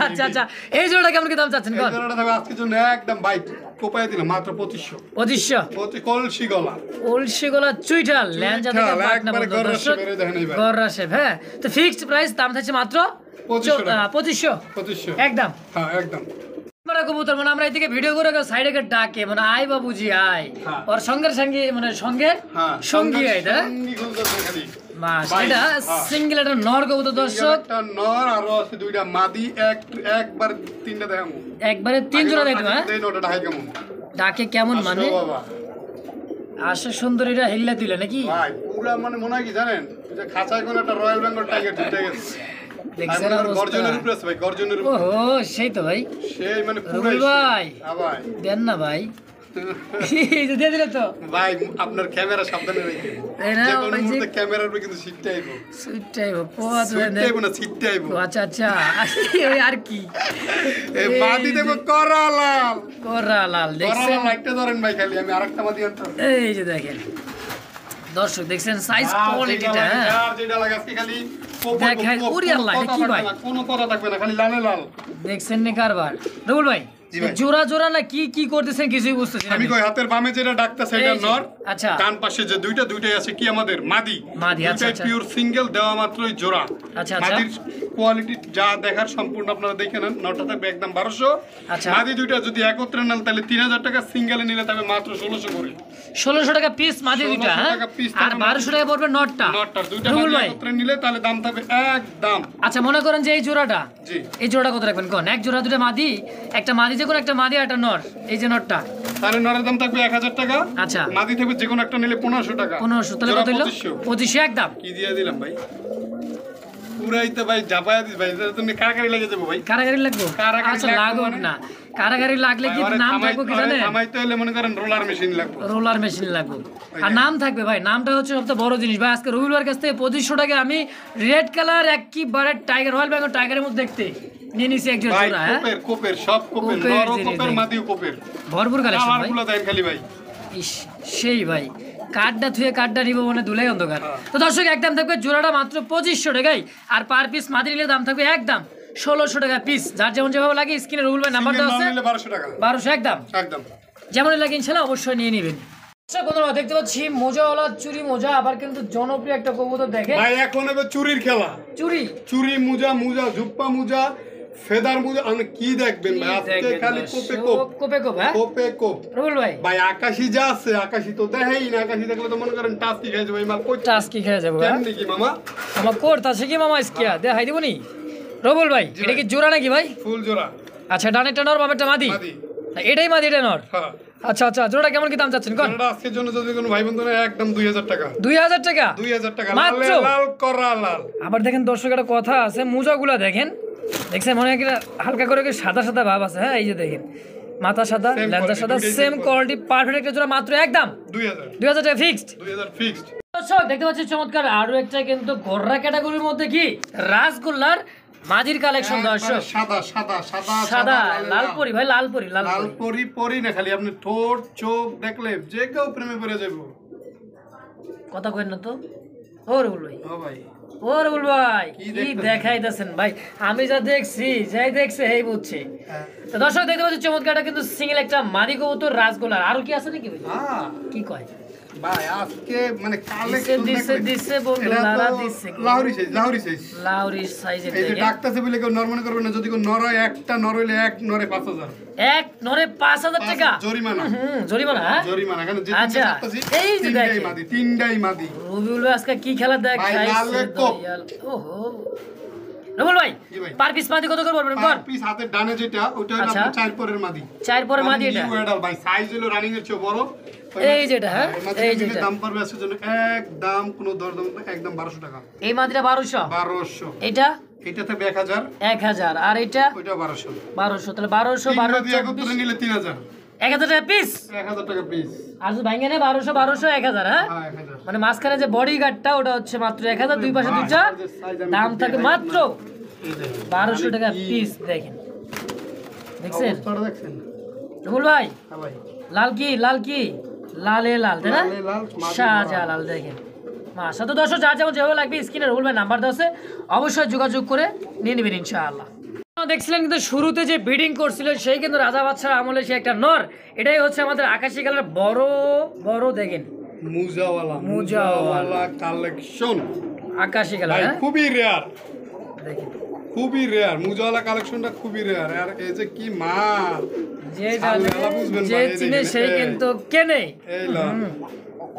আচ্ছা আচ্ছা, এই জোড়াটা কেমন কি দাম চাচ্ছেন? এই জোড়াটা থাকবে আজকের জন্য একদম বাইক কোপায় দিলাম মাত্র 2500। 2500 কলসি গলা, ওলসি গলা চুইঠাল ল্যাঞ্জা থেকে পাটনা একবারে পর্যন্ত গররা দর্শক, শেপের দেখেন এই ভাই। গররা শেপ। হ্যাঁ, তো ফিক্সড প্রাইস দাম থাকছে মাত্র 2500 2500 একদম। হ্যাঁ একদম। মানে কবুতর মানে আমরা এদিকে ভিডিও করে সাইডে ডাকে, মানে আয় বাবুজি আয়, হ্যাঁ। ওর সঙ্গের সঙ্গে মানে সঙ্গের হ্যাঁ সঙ্গী আয়, তাই না? সঙ্গী খুলতেছে খালি। মাস ভাই, এটা হ্যাঁ। সিঙ্গেল একটা নর কবুতর দর্শক, একটা নর আর আছে দুইটা মাদি, একবার তিনটা দেখামু, একবারে 3 জোড়া দেখতে। হ্যাঁ, দেই নটা ঢাই কেমন ডাকে কেমন মানে আসো বাবা আসে সুন্দরীরা হিল্লা তুলে নাকি? ভাই, পুরা মানে মনে হয় কি জানেন, যে খাঁচায় কোন একটা রয়্যাল বেঙ্গল টাইগার ঢুকে গেছে। দেখছেন গর্জনের উপরে আছে ভাই, গর্জনের উপরে। ওহো সেই তো ভাই, সেই মানে রবিল ভাই ভাই দেন না ভাই, এই যে দিয়ে দিলে তো ভাই আপনার ক্যামেরা সাবধানে রাখবেন, তাই না? যে কোনো ওই যে মুহূর্তে ক্যামেরার উপরে কিন্তু সিটটা আইব, সুইটটাই পোয়া তো সিটটা আইব না, সিটটা আইব। আচ্ছা আচ্ছা, ওই আর কি এই মাদি দেব করালাল, করা লাল দেখছেন? করালাল একটা ধরেন ভাই, খালি আমি আরেকটা মাদি আনতাম। এই যে দেখেন দর্শক, দেখছেন সাইজ কোয়ালিটিটা। হ্যাঁ, যার যেটা লাগে আজকে খালি দেখাই, ওরে আল্লাহ, এটা কি ভাই? কোনো কথা থাকবে না, খালি লালে লাল। দেখছেন নি কারবার রবুল ভাই? জি ভাই। জোড়া জোড়া না কি কি করতেছেন কিছুই বুঝতেছি না আমি কই হাতের বামে যেটা ডাকতেছে এটা এই যে, নর, আচ্ছা। ডান পাশে যে দুইটাই আছে কি আমাদের মাদি, মাদি, আচ্ছা, দুইটাই আচ্ছা। পিওর সিঙ্গেল, দেওয়া মাত্রই জোড়া। আচ্ছা, আচ্ছা। মাদির কোয়ালিটি যা দেখার সম্পূর্ণ আপনারা দেখে নেন, নটা থাকবে একদম 1200। আচ্ছা। মাদি দুইটা যদি একত্রে নেন তাহলে 3000 টাকা, সিঙ্গেলে নিলে তবে মাত্র 1600 করে। 1600 টাকা পিস মাদি দুইটা। 1600 হ্যাঁ, টাকা piece আর থাকবে 1200 টাকা পড়বে নটটা। নটটা দুইটা রুবুল মাদি ভাই, একত্রে নিলে তাহলে দাম থাকবে একদম। আচ্ছা মনে করেন যে এই জোড়াটা, জি এই জোড়াটা কত রাখবেন কোন? এক জোড়া দুটো মাদি, একটা মাদি যে কোনো একটা মাদি আর একটা নর, এই যে নটটা তাহলে নরের দাম থাকবে 1000 টাকা। আচ্ছা। মাদি থাকবে যে কোনো একটা নিলে 1500 টাকা। 1500, তাহলে জোড়া কত হলো? 2500 2500 একদম। কি দিয়ে দিলাম ভাই, পুরাই তো ভাই জাপায়া দিস ভাই, তুমি কারাকারি লাগে যাবো ভাই। কারাগারি লাগবো? কারাগারি আচ্ছা লাগবে লাগুক মানে? না, কারাগারি লাগলে কি নাম থাকবো কি জানেন? থামাইতে হলে মনে করেন রোলার মেশিন লাগবে। রোলার মেশিন লাগবে, আর নাম থাকবে ভাই, নামটা হচ্ছে সবচেয়ে বড় জিনিস ভাই। আজকে রবিবার কাছ থেকে 2500 টাকা আমি রেড কালার একেবারে টাইগার, রয়্যাল বেঙ্গল টাইগারের মধ্যে দেখতে নিয়ে নিছি এক জোড়া। ভাই হ্যাঁ, কোপের সব কোপের, কোপের নরও জিনিস কোপের, ভাই। মাদিও কোপের, ভরপুর কালেকশন ভাই। কালারগুলো দেন খালি ভাই। ইস সেই ভাই, কার্ডটা থুয়ে কার্ডটা নিব মানে ধুলাই অন্ধকার। তো দর্শক একদম থাকবে জোড়াটা মাত্র 2500 টাকায়, আর পার পিস মাদি নিলে দাম থাকবে একদম 1600 টাকা পিস। যার যেমন যেভাবে লাগে স্ক্রিনে রুবুল ভাই নাম্বার দেওয়া আছে, 1200 টাকা 1200 একদম। একদম। যেমন লাগে ইনশাআল্লাহ অবশ্যই নিয়ে নেবেন। বন্ধুরা দেখতে পাচ্ছি মোজাওয়ালা চুরি মোজা, আবার কিন্তু জনপ্রিয় একটা কবুতর দেখে ভাই। এখন হবে চুরির খেলা, চুরি চুরি মোজা, মোজা জুপ্পা মোজা, ফেদার মোজা, আপনি কি দেখবেন ভাই? আজকে খালি কোপে কোপ, কোপে কোপ, হ্যাঁ কোপে কোপ। রুবেল ভাই ভাই আকাশি যা আছে, আকাশি তো দেখাই না। আকাশি দেখলে তো মনে করেন টাস্কি খেয়ে যাবে। মাল কই টাস্কি খেয়ে যাবো কেমনি কি মামা? আমার কোর্ট আছে কি মামা? ইসকিয়া দেখাই দিব নি রুবেল ভাই? এটা কি জোড়া নাকি ভাই? ফুল জোড়া। আচ্ছা, ডানেরটা নর, বামেরটা মাদি। মাদি। এটাই মাদি, এটা নর। হ্যাঁ। আচ্ছা আচ্ছা, জোড়াটা কেমন কি দাম চাচ্ছেন কোন? এটা আজকের জন্য যদি কোনো ভাই বন্ধু একদম 2000 টাকা। 2000 টাকা? 2000 টাকা মাত্র? লাল করা লাল। আবার দেখেন দর্শক, একটা কথা আছে, মোজাগুলা দেখেন, দেখছেন মনে হয় কি হালকা করে কি সাদা সাদা ভাব আছে। হ্যাঁ, এই যে দেখেন মাথা সাদা, Same লেজা quality, সাদা, দুইটাই সেম same কোয়ালিটি, পারফেক্ট একটা জোড়া, মাত্র একদম 2000। 2000 টাকা ফিক্সড। 2000 ফিক্সড। দর্শক দেখতে পাচ্ছি চমৎকার আরো একটা কিন্তু গররা ক্যাটাগরির মধ্যে কি রাসগোল্লার মাদির কালেকশন। দর্শক সাদা সাদা সাদা সাদা লাল পরি ভাই, লাল পরি, লাল লাল পরি। পরি পরি না, খালি আপনি ঠোঁট চোখ দেখলে যে কেউ প্রেমে পড়ে যাবো। কথা কইন না তো ও রুল ভাই, ও ভাই, ও রুল ভাই কি কি দেখতেছেন? দেখাইতেছেন ভাই? আমি যা দেখছি, যাই দেখছে এই বুঝছে। তো দর্শক দেখতে পাচ্ছি চমৎকারটা কিন্তু সিঙ্গেল একটা মাদি কবুতর রাসগোল্লার। আরো কি আছে নাকি ভাই? হ্যাঁ কি কয়? ভাই আজকে মানে কালেকশন দিছে বন্ধু, লারা দিছে লাহোরি সাইজ লাউরি সাইজের এই যে দেখেন। ডাকতেছে বলে কেউ নর মনে করবে না। যদি কেউ নর হয়, একটা নর হইলে এক নরে 5000 এক নরে 5000 টাকা জরিমানা। জরিমানা, হ্যাঁ? জরিমানা কেন? যে আচ্ছা, এই যে তিনটাই দেখেন। মাদি, তিনটাই মাদি। রবিউল ভাই আজকে কি খেলা ভাই, দেখাইছে লালে কোপ। দয়াল। ওহো রবিউল ভাই, জি ভাই। পার পিস মাদি কত করে বলবেন? পার পিস হাতের ডানে যেটা, ওটা হলো আচ্ছা। আপনার 4 পরের মাদি। 4 পরে মাদি এটা। নিউ অ্যাডাল ভাই, সাইজ হলো রানিং এর চেয়ে বড়। এই যেটা, হ্যাঁ? এই যেটা। দাম পড়বে আজকের জন্য একদম কোনো দরদাম না, একদম 1200 টাকা। এই মাদিটা 1200, 1200। এটা এটা থাকবে 1000, 1000, আর এটা ওইটা 1200। 1200, তাহলে 1200 তিন 12 মাদি একত্রে নিলে 3000। 1000 টাকা পিস। 1000 টাকা পিস। আর যদি ভাঙে নেয় 1200 1200 1000, হ্যাঁ? হ্যাঁ 1000। মানে মাঝখানে যে বডি গার্ডটা ওটা হচ্ছে মাত্র 1000, দুই পাশে দুইটা দাম থাকে মাত্র এই যে 1200 টাকা পিস। দেখেন, দেখছেন অবস্থাটা দেখছেন? রুবুল ভাই? হ্যাঁ ভাই, লাল কি, লাল কি, লালে লাল, তাই না? লালে লাল, মাদি শাহজালাল। দেখেন মাশা। তো দর্শক যার যেমন যেভাবে লাগবে স্ক্রিনে রুবুল ভাই নাম্বার দেওয়া আছে, অবশ্যই যোগাযোগ করে নিয়ে নেবেন ইনশাআল্লাহ। দেখছিলেন কিন্তু শুরুতে যে ব্রিডিং করছিল সেই কিন্তু রাজা বাদশার আমলে সে একটা নর। এটাই হচ্ছে আমাদের আকাশি কালার বড় বড়, দেখেন মুজাওয়ালা কালেকশন। আকাশি ভাই কালার, হ্যাঁ? খুবই রেয়ার, দেখেন খুবই রেয়ার। মুজাওয়ালা কালেকশনটা খুবই রেয়ার। আর এই যে কি মাল, যে জানে, আল্লাহ বুঝবেন যে ভাই, এই চিনে দেখেন, সেই এই। কিন্তু কেনে। এই ল,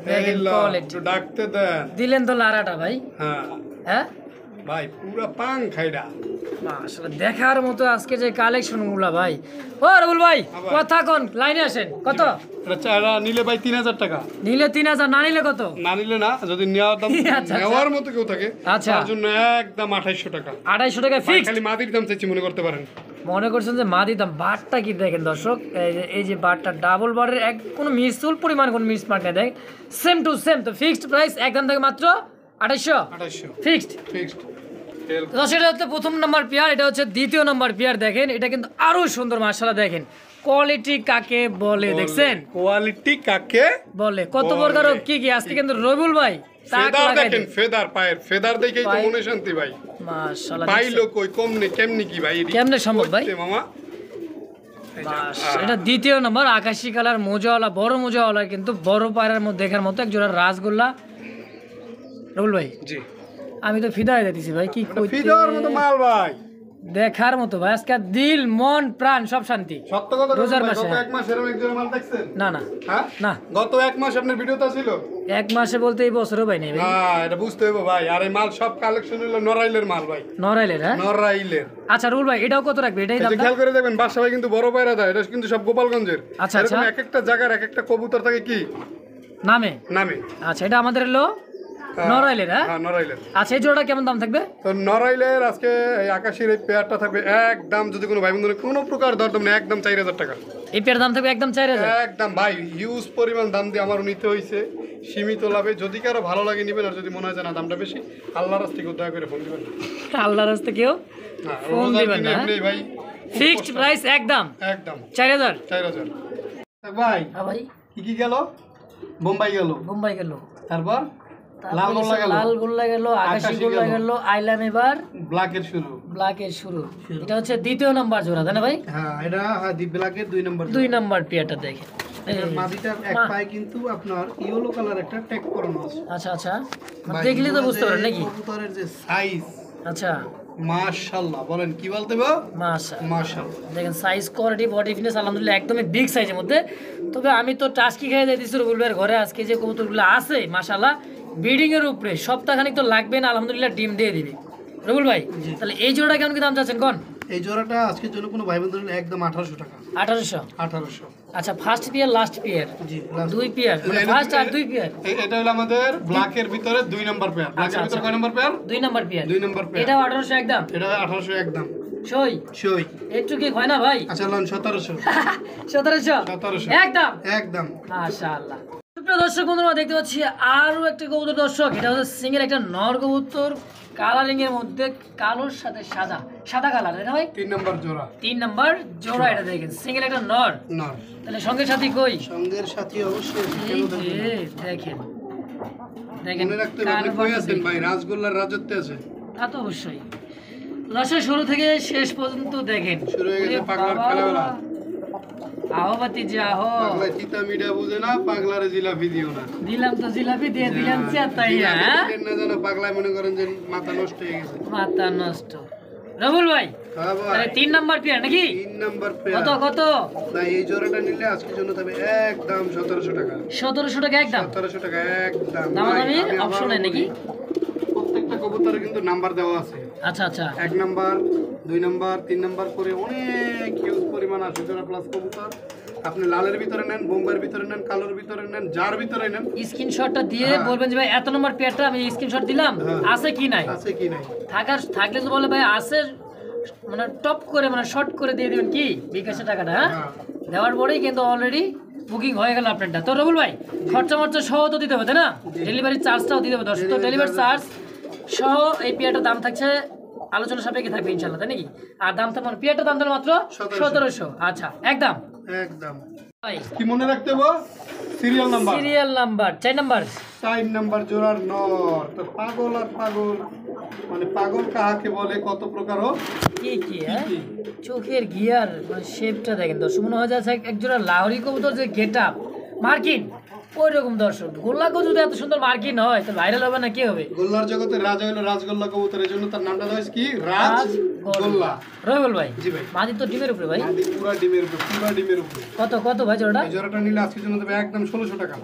দেখেন এই ল, quality। একটু ডাকতে দেন। দিলেন তো লারাটা ভাই, হ্যাঁ হ্যাঁ? ভাই, পুরা পাং খাইডা। আসলে দেখার মতো আজকে যে কালেকশন গুলা ভাই। ও রুবুল ভাই, আবার। কথা কোন লাইনে আসেন? কত এটা চারা নিলে ভাই 3000 টাকা। নিলে 3000, না নিলে কত? না নিলে না, যদি নেওয়ার দাম আচ্ছা, নেওয়ার মতো কেউ থাকে আচ্ছা। তার জন্য একদম 2800 টাকা। 2800 টাকা ভাই, ফিক্স। খালি মাদির দাম চাইছি মনে করতে পারেন। মনে করছেন যে মা দিতাম? বারটা কি দেখেন দর্শক, এই যে বারটা ডাবল বারের, এক কোনো মিসুল পরিমাণ কোনো মিস মার্ক নেই, দেখ সেম টু সেম। তো ফিক্সড প্রাইস একদম থাকে মাত্র 2800 ফিক্সড। ফিক্সড। দর্শক এটা হচ্ছে প্রথম নাম্বার পেয়ার, এটা হচ্ছে দ্বিতীয় নাম্বার পেয়ার। দেখেন এটা কিন্তু আরো সুন্দর, মাশাআল্লাহ। দেখেন কোয়ালিটি কাকে বলে, দেখছেন? কোয়ালিটি কাকে বলে কত প্রকার কি কি আজকে কিন্তু রবিউল ভাই তাক ফেদার লাগাই দেখেন, ফেদার পায়ের ফেদার দেখেই তো পায়ের- মনে শান্তি ভাই। মাশাআল্লাহ। পাইলো কই কমনে কেমনি কি ভাই? কেমনে সম্ভব ভাই? কইতে মামা, এটা দ্বিতীয় নম্বর আকাশি কালার মোজাওয়ালা, বড় মোজাওয়ালা, কিন্তু বড় পায়রার মধ্যে দেখার মতো এক জোড়া রাসগোল্লা। রবিউল ভাই, জি আমি তো ফিদা হয়ে যাচ্ছি ভাই, কি কইতে ফিদার মতো মাল ভাই, দেখার মতো ভাই। আজকে দিল মন প্রাণ সব শান্তি। সত্য কথা রোজার বলুন ভাই, মাসে, গত এক মাস এরকম এক জোড়া মাল দেখছেন? না না হ্যাঁ না, গত এক মাস আপনার ভিডিওতে ছিল এক মাসে বলতে এই বছরও ভাই নেই ভাই। হ্যাঁ, এটা বুঝতে হবে ভাই। আর এই মাল সব কালেকশন হলো নরাইলের মাল ভাই, নরাইলের, হ্যাঁ? নরাইলের। আচ্ছা রুল ভাই, এটাও কত রাখবে? এটাই এই যে দামটা? খেয়াল করে দেখবেন, বাসা ভাই কিন্তু বড় পায়রা দেয়, এটা কিন্তু সব গোপালগঞ্জের। আচ্ছা, এরকম আচ্ছা। এক একটা জায়গার এক একটা কবুতর থাকে কি নামে? নামে। আচ্ছা, এটা আমাদের হলো নরাইলের, হ্যাঁ? হ্যাঁ, নরাইলের। আচ্ছা, এই জোড়াটা কেমন দাম থাকবে? তো নরাইলের আজকে এই আকাশের এই পেয়ারটা থাকবে একদম, যদি কোনো ভাই বন্ধুরা কোনো প্রকার দরদাম নেই, একদম 4000 টাকা। এই পেয়ার দাম থাকবে একদম 4000। একদম ভাই, হিউজ পরিমাণ দাম দিয়ে আমার নিতে হয়েছে, সীমিত লাভে। যদি কারো ভালো লাগে নিবেন, আর যদি মনে হয় যে না দামটা বেশি, আল্লাহর রাস্তে কেউ দয়া করে ফোন দিবেন। আল্লাহর রাস্তে কেউ হ্যাঁ, ফোন রোজার দিবেন দিনে না, এমনি ভাই ফিক্সড প্রাইস একদম একদম 4000। 4000। ভাই হ্যাঁ ভাই, কি গেল? বোম্বাই গেল, বোম্বাই গেল, তারপর লাল গোল্লা গেল, লাল গোল্লা গেল, আকাশি গোল্লা গেল, আইলাম এবার ব্ল্যাকের শুরু। ব্ল্যাকের শুরু। এটা হচ্ছে দ্বিতীয় নাম্বার জোড়া, তাই না ভাই? হ্যাঁ, এটা হ্যাঁ ব্ল্যাকের 2 নম্বর। 2 নাম্বার পেয়ারটা দেখেন মাদিটার এক পায়ে কিন্তু আপনার ইয়েলো কালার একটা ট্যাগ করানো আছে। আচ্ছা আচ্ছা, দেখলে তো বুঝতে পারেন নাকি কবুতরের যে সাইজ, আচ্ছা মাশাআল্লাহ, বলেন কি বলতে গো, মাশাআল্লাহ। দেখেন সাইজ, কোয়ালিটি, বডি ফিটনেস আলহামদুলিল্লাহ একদমই বিগ সাইজের মধ্যে। তবে আমি তো টাস্কি খেয়ে যাইতেছি রুবেল ভাইয়ের ঘরে আজকে যে কবুতরগুলো আছে মাশাআল্লাহ ব্রিডিং এর উপরে সপ্তাহখানিক তো লাগবে না, আলহামদুলিল্লাহ ডিম দিয়ে দিবে রুবেল ভাই। তাহলে এই জোড়াটা কেমন কি দাম চাচ্ছেন কোন? এই জোড়াটা আজকের জন্য কোনো ভাই বন্ধু একদম 1800 টাকা। 1800। আচ্ছা, ফার্স্ট পেয়ার লাস্ট পেয়ার, জি দুই পেয়ার, মানে ফার্স্ট আর দুই পেয়ার। এটা হলো আমাদের ব্ল্যাকের ভিতরে 2 নাম্বার পেয়ার। ব্ল্যাকের ভিতরে কয় number pair? 2 number pair. 2 number pair. এটা 1800 একদম। এটা 1800 একদম। সই সই একটু কি হয় না ভাই? আচ্ছা লন 1700। 1700 একদম একদম। মাশাআল্লাহ। প্রিয় দর্শক বন্ধুরা, দেখতে পাচ্ছি আরো একটা কবুতর দর্শক, এটা হচ্ছে সিঙ্গেল একটা নর কবুতর, কালারিং এর মধ্যে কালোর সাথে সাদা, সাদা কালার, এটা ভাই 3 নাম্বার জোড়া। 3 নাম্বার জোড়া, এটা দেখেন সিঙ্গেল একটা নর। নর। তাহলে সঙ্গের সাথে কই? সঙ্গের সাথে অবশ্যই এই যে দেখেন দেখেন, মনে রাখতে হবে আপনি কই আছেন ভাই, রাজগোল্লার রাজত্বে আছে। তা তো অবশ্যই। দর্শক শুরু থেকে শেষ পর্যন্ত দেখেন, শুরু হয়ে গেছে পাগলার খেলাবেলা। আহো বাতি যে আহো, পাগলা চিতা মিডা বুঝে না, পাগলারে জিলাপি দিও না। দিলাম তো জিলাপি দিয়ে দিলাম চেতাইয়া, জিলাপি না জানো পাগলায় মনে করেন যে মাথা নষ্ট হয়ে গেছে। মাথা নষ্ট। রবুল ভাই হ্যাঁ ভাই, তাহলে 3 নাম্বার পেয়ার নাকি? 3 নাম্বার পেয়ার। কত কত? ভাই এই জোড়াটা নিলে আজকের জন্য তবে একদম 1700 টাকা। 1700 টাকা একদম। 1700 টাকা একদম। দামাদামি অপশন নাই নাকি? প্রত্যেকটা কবুতরে কিন্তু নাম্বার দেওয়া আছে। আচ্ছা আচ্ছা, 1 নাম্বার, 2 নাম্বার, 3 নাম্বার করে অনেক হিউজ পরিমাণ আছে জোড়া প্লাস কবুতর। আপনি লালের ভিতরে নেন, বোম্বাইয়ের ভিতরে নেন, কালোর ভিতরে নেন, যার ভিতরে নেন, স্ক্রিনশটটা দিয়ে বলবেন যে ভাই এত নম্বর পেয়ারটা আমি স্ক্রিনশট দিলাম, আছে কি নাই, আছে কি নাই। থাকলে তো বলে ভাই আছে, মানে টপ করে মানে শর্ট করে দিয়ে দিবেন কি বিকাশের টাকাটা, হ্যাঁ দেওয়ার পরেই কিন্তু অলরেডি বুকিং হয়ে গেল আপনারটা। তো রবুল ভাই খরচা মরচা সহ তো দিতে হবে তাই না? ডেলিভারি চার্জটাও দিতে হবে দর্শক। তো ডেলিভারি চার্জ সহ এই পেয়ারটার দাম থাকছে আলোচনা সাপেক্ষে থাকবে ইনশাল্লাহ, তাই নাকি? আর দাম থাকবে পেয়ারটার দাম মাত্র 1700। আচ্ছা একদম একদম। ভাই কি মনে রাখতে হবে? Serial number, serial number 4 number, 4 number জোড়ার নর। তো পাগল আর পাগল, মানে পাগল কাহাকে বলে, কত প্রকার হোক কি কি হ্যাঁ, চোখের গিয়ার মানে শেপটা দেখেন দর্শক, মনে হয় যাচ্ছে এক জোড়া লাহোরি কবুতর যে গেট আপ মার্কিন ওই রকম দর্শক। গোল্লাকেও যদি এত সুন্দর মার্কিন হয় তো ভাইরাল হবে না, কি হবে? গোল্লার জগতের রাজা হলো রাজগোল্লা কবুতর, এই জন্য তার নামটা দেওয়া হয়েছে কি রাজগোল্লা। রবিউল ভাই জি ভাই, মাদি তো ডিমের উপরে ভাই, মাদি পুরা ডিমের উপরে, পুরা ডিমের উপরে। কত কত ভাই জোড়াটা? এই জোড়াটা নিলে আজকের জন্য দেবে একদম 1600 টাকা।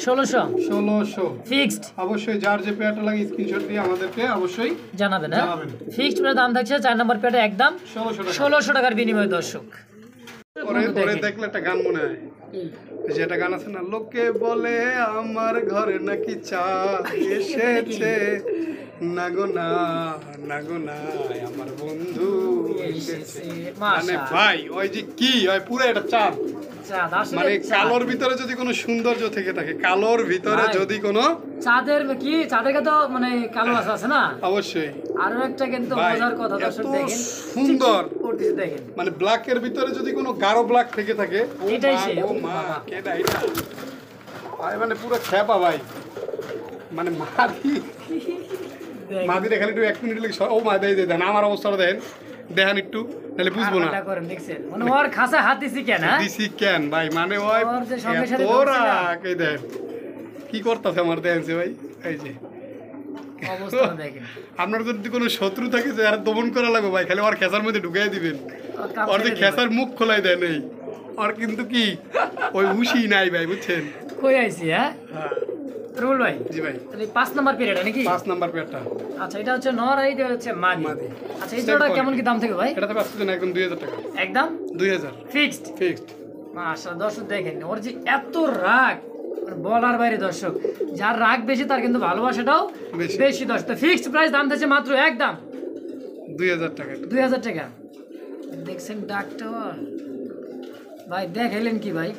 1600 ফিক্সড। অবশ্যই যার যে পেয়ারটা লাগে স্ক্রিনশট দিয়ে আমাদেরকে অবশ্যই জানাবেন, হ্যাঁ ফিক্সড পেয়ার দাম থাকছে 4 নাম্বার পেয়ারটা একদম 1600 টাকার বিনিময়ে দর্শক। পরে দেখলে একটা গান মনে হয়, যেটা গান আছে না, লোকে বলে আমার ঘরে নাকি চা এসেছে, না গো না, না গো না, আমার বন্ধু এসেছে। মানে ভাই ওই যে কি হয়, পুরো এটা চাঁদ। মানে কালোর ভিতরে যদি কোনো সৌন্দর্য থেকে থাকে, কালোর ভিতরে যদি কোনো চাঁদের কি, চাঁদের তো মানে কালো আছে না, অবশ্যই। আরো একটা কিন্তু মজার কথা দর্শক দেখেন, সুন্দর দেখেন মানে ব্ল্যাকের ভিতরে যদি কোনো গাঢ় ব্ল্যাক থেকে থাকে, এটাই সে। ও মা কেডা এটা ভাই, মানে পুরো খেপা ভাই, মানে মাদিরে খালি একটু 1 মিনিট লাগে ও মা দেই দেন, আমার অবস্থাটা দেন দেখেন একটু, তাহলে বুঝবো না। মানে ওর খাসা হাত দিছি কেন, দিছি কেন ভাই, মানে ওই তোরা কে দেন কি করতেছে আমার দেখছে ভাই। এই যে অবস্থা দেখেন, আপনার যদি কোনো শত্রু থাকে যে আর দমন করা লাগবে ভাই, খালি ওর খেসার মধ্যে ঢুকাই দিবেন, ওর যে খেসার মুখ খোলাই দেয় নেই, ওর কিন্তু কি ওই উশি নাই ভাই, বুঝছেন? কই আইছি হ্যাঁ রুল ভাই। জি ভাই, তাহলে 5 নাম্বার পেয়ারটা নাকি? 5 নাম্বার পেয়ারটা। আচ্ছা এটা হচ্ছে নর, আর এটা হচ্ছে মাদি। আচ্ছা এই জোড়াটা কেমন কি দাম থেকে ভাই? এটা তো আসছে না একদম 2000 টাকা একদম 2000 ফিক্সড। ফিক্সড। মাশাআল্লাহ দর্শক দেখেন ওর যে এত রাগ, বলার বাইরে দর্শক, যার রাগ বেশি তার কিন্তু ভালোবাসাটাও বেশি দর্শক। তো ফিক্সড প্রাইস দাম থাকছে মাত্র একদম 2000 টাকা। 2000 টাকা। দেখছেন ডাকটা ভাই, দেখাইলেন কি ভাই,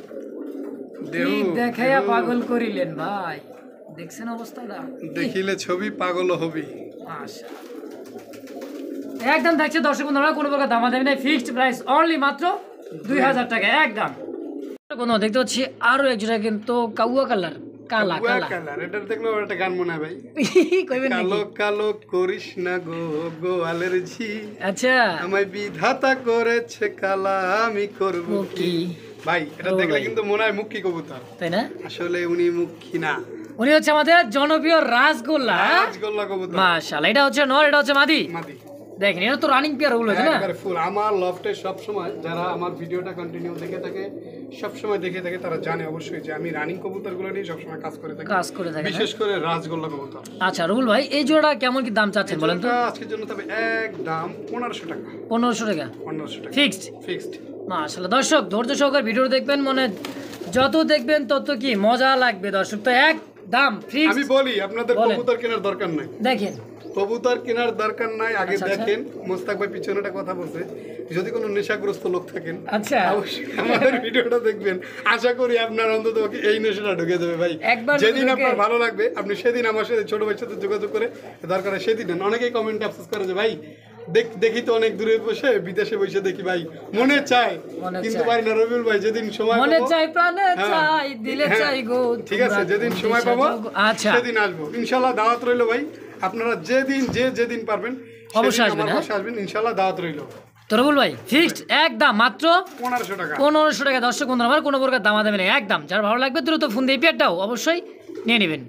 কি দেখাইয়া পাগল করিলেন ভাই, দেখছেন অবস্থাটা, দেখিলে ছবি পাগল হবি। আচ্ছা একদম থাকছে দর্শক বন্ধুরা, কোনো প্রকার দামাদামি নাই, ফিক্সড প্রাইস অনলি মাত্র 2000 টাকা একদম। কোনো দেখতে পাচ্ছি আরো এক জোড়া কিন্তু কাউয়া কালার, কালা কালা কালার, এটা দেখলে একটা গান মনে হয় ভাই, কইবেন নাকি? কালো কালো করিস না গো গোয়ালের ঝি, আচ্ছা আমায় বিধাতা করেছে কালা, আমি করব কি, ভাই এটা দেখলে কিন্তু মনে হয় মুখী কবুতর, তাই না? আসলে উনি মুখী না, উনি হচ্ছে আমাদের জনপ্রিয় রাসগোল্লা। রাসগোল্লা কবুতর। মাশাআল্লাহ, এটা হচ্ছে নর, এটা হচ্ছে মাদি। মাদি। দেখেন এটা তো রানিং পেয়ার হলো না একবারে ফুল। আমার লফটে সব সময় যারা আমার ভিডিওটা কন্টিনিউ দেখে থাকে, সব সময় দেখে থাকে, তারা জানে অবশ্যই যে আমি রানিং কবুতরগুলো নিয়ে সব সময় কাজ করে থাকি, বিশেষ করে রাসগোল্লা কবুতর। আচ্ছা রুবুল ভাই, এই জোড়া কেমন কি দাম চাচ্ছেন বলেন তো? আজকের জন্য তবে একদম 1500 টাকা। 1500 টাকা 1500 টাকা ফিক্সড। ফিক্সড। মাশাআল্লাহ, দর্শক ধৈর্য সহকারে ভিডিও দেখবেন, মানে যত দেখবেন তত কি মজা লাগবে দর্শক। তো এক দাম ফিক্সড। আমি বলি আপনাদের কবুতর কেনার দরকার নাই, দেখেন কবুতর কেনার দরকার নাই, আগে দেখেন। মোস্তাক ভাই পিছনে একটা কথা বলছে, যদি কোনো নেশাগ্রস্ত লোক থাকেন আচ্ছা অবশ্যই আমাদের ভিডিওটা দেখবেন, আশা করি আপনার অন্তত এই নেশাটা ঢুকে যাবে ভাই। যেদিন আপনার ভালো লাগবে আপনি সেদিন আমার সাথে ছোট ভাইয়ের সাথে যোগাযোগ করে দরকার হয় সেদিন নেন। অনেকেই কমেন্টে আফসোস করে যে ভাই দেখি তো অনেক দূরে বসে, বিদেশে বসে দেখি ভাই, মনে চায় কিন্তু পারি না। রবিউল ভাই যেদিন সময় মনে চাই, প্রাণে চাই, দিলে চাই গো, ঠিক আছে, যেদিন সময় পাবো আচ্ছা সেদিন আসবো ইনশাআল্লাহ। দাওয়াত রইলো ভাই, আপনারা যেদিন পারবেন অবশ্যই আসবেন, আসবেন ইনশাআল্লাহ, দাওয়াত রইলো। তো রুবুল ভাই ফিক্সড একদম মাত্র 1500 টাকা। 1500 টাকা। দর্শক বন্ধুরা, আমার কোনো প্রকার দামা দেবে না, একদম। যার ভালো লাগবে দ্রুত ফোন দিয়ে পেয়ারটাও অবশ্যই নিয়ে নেবেন।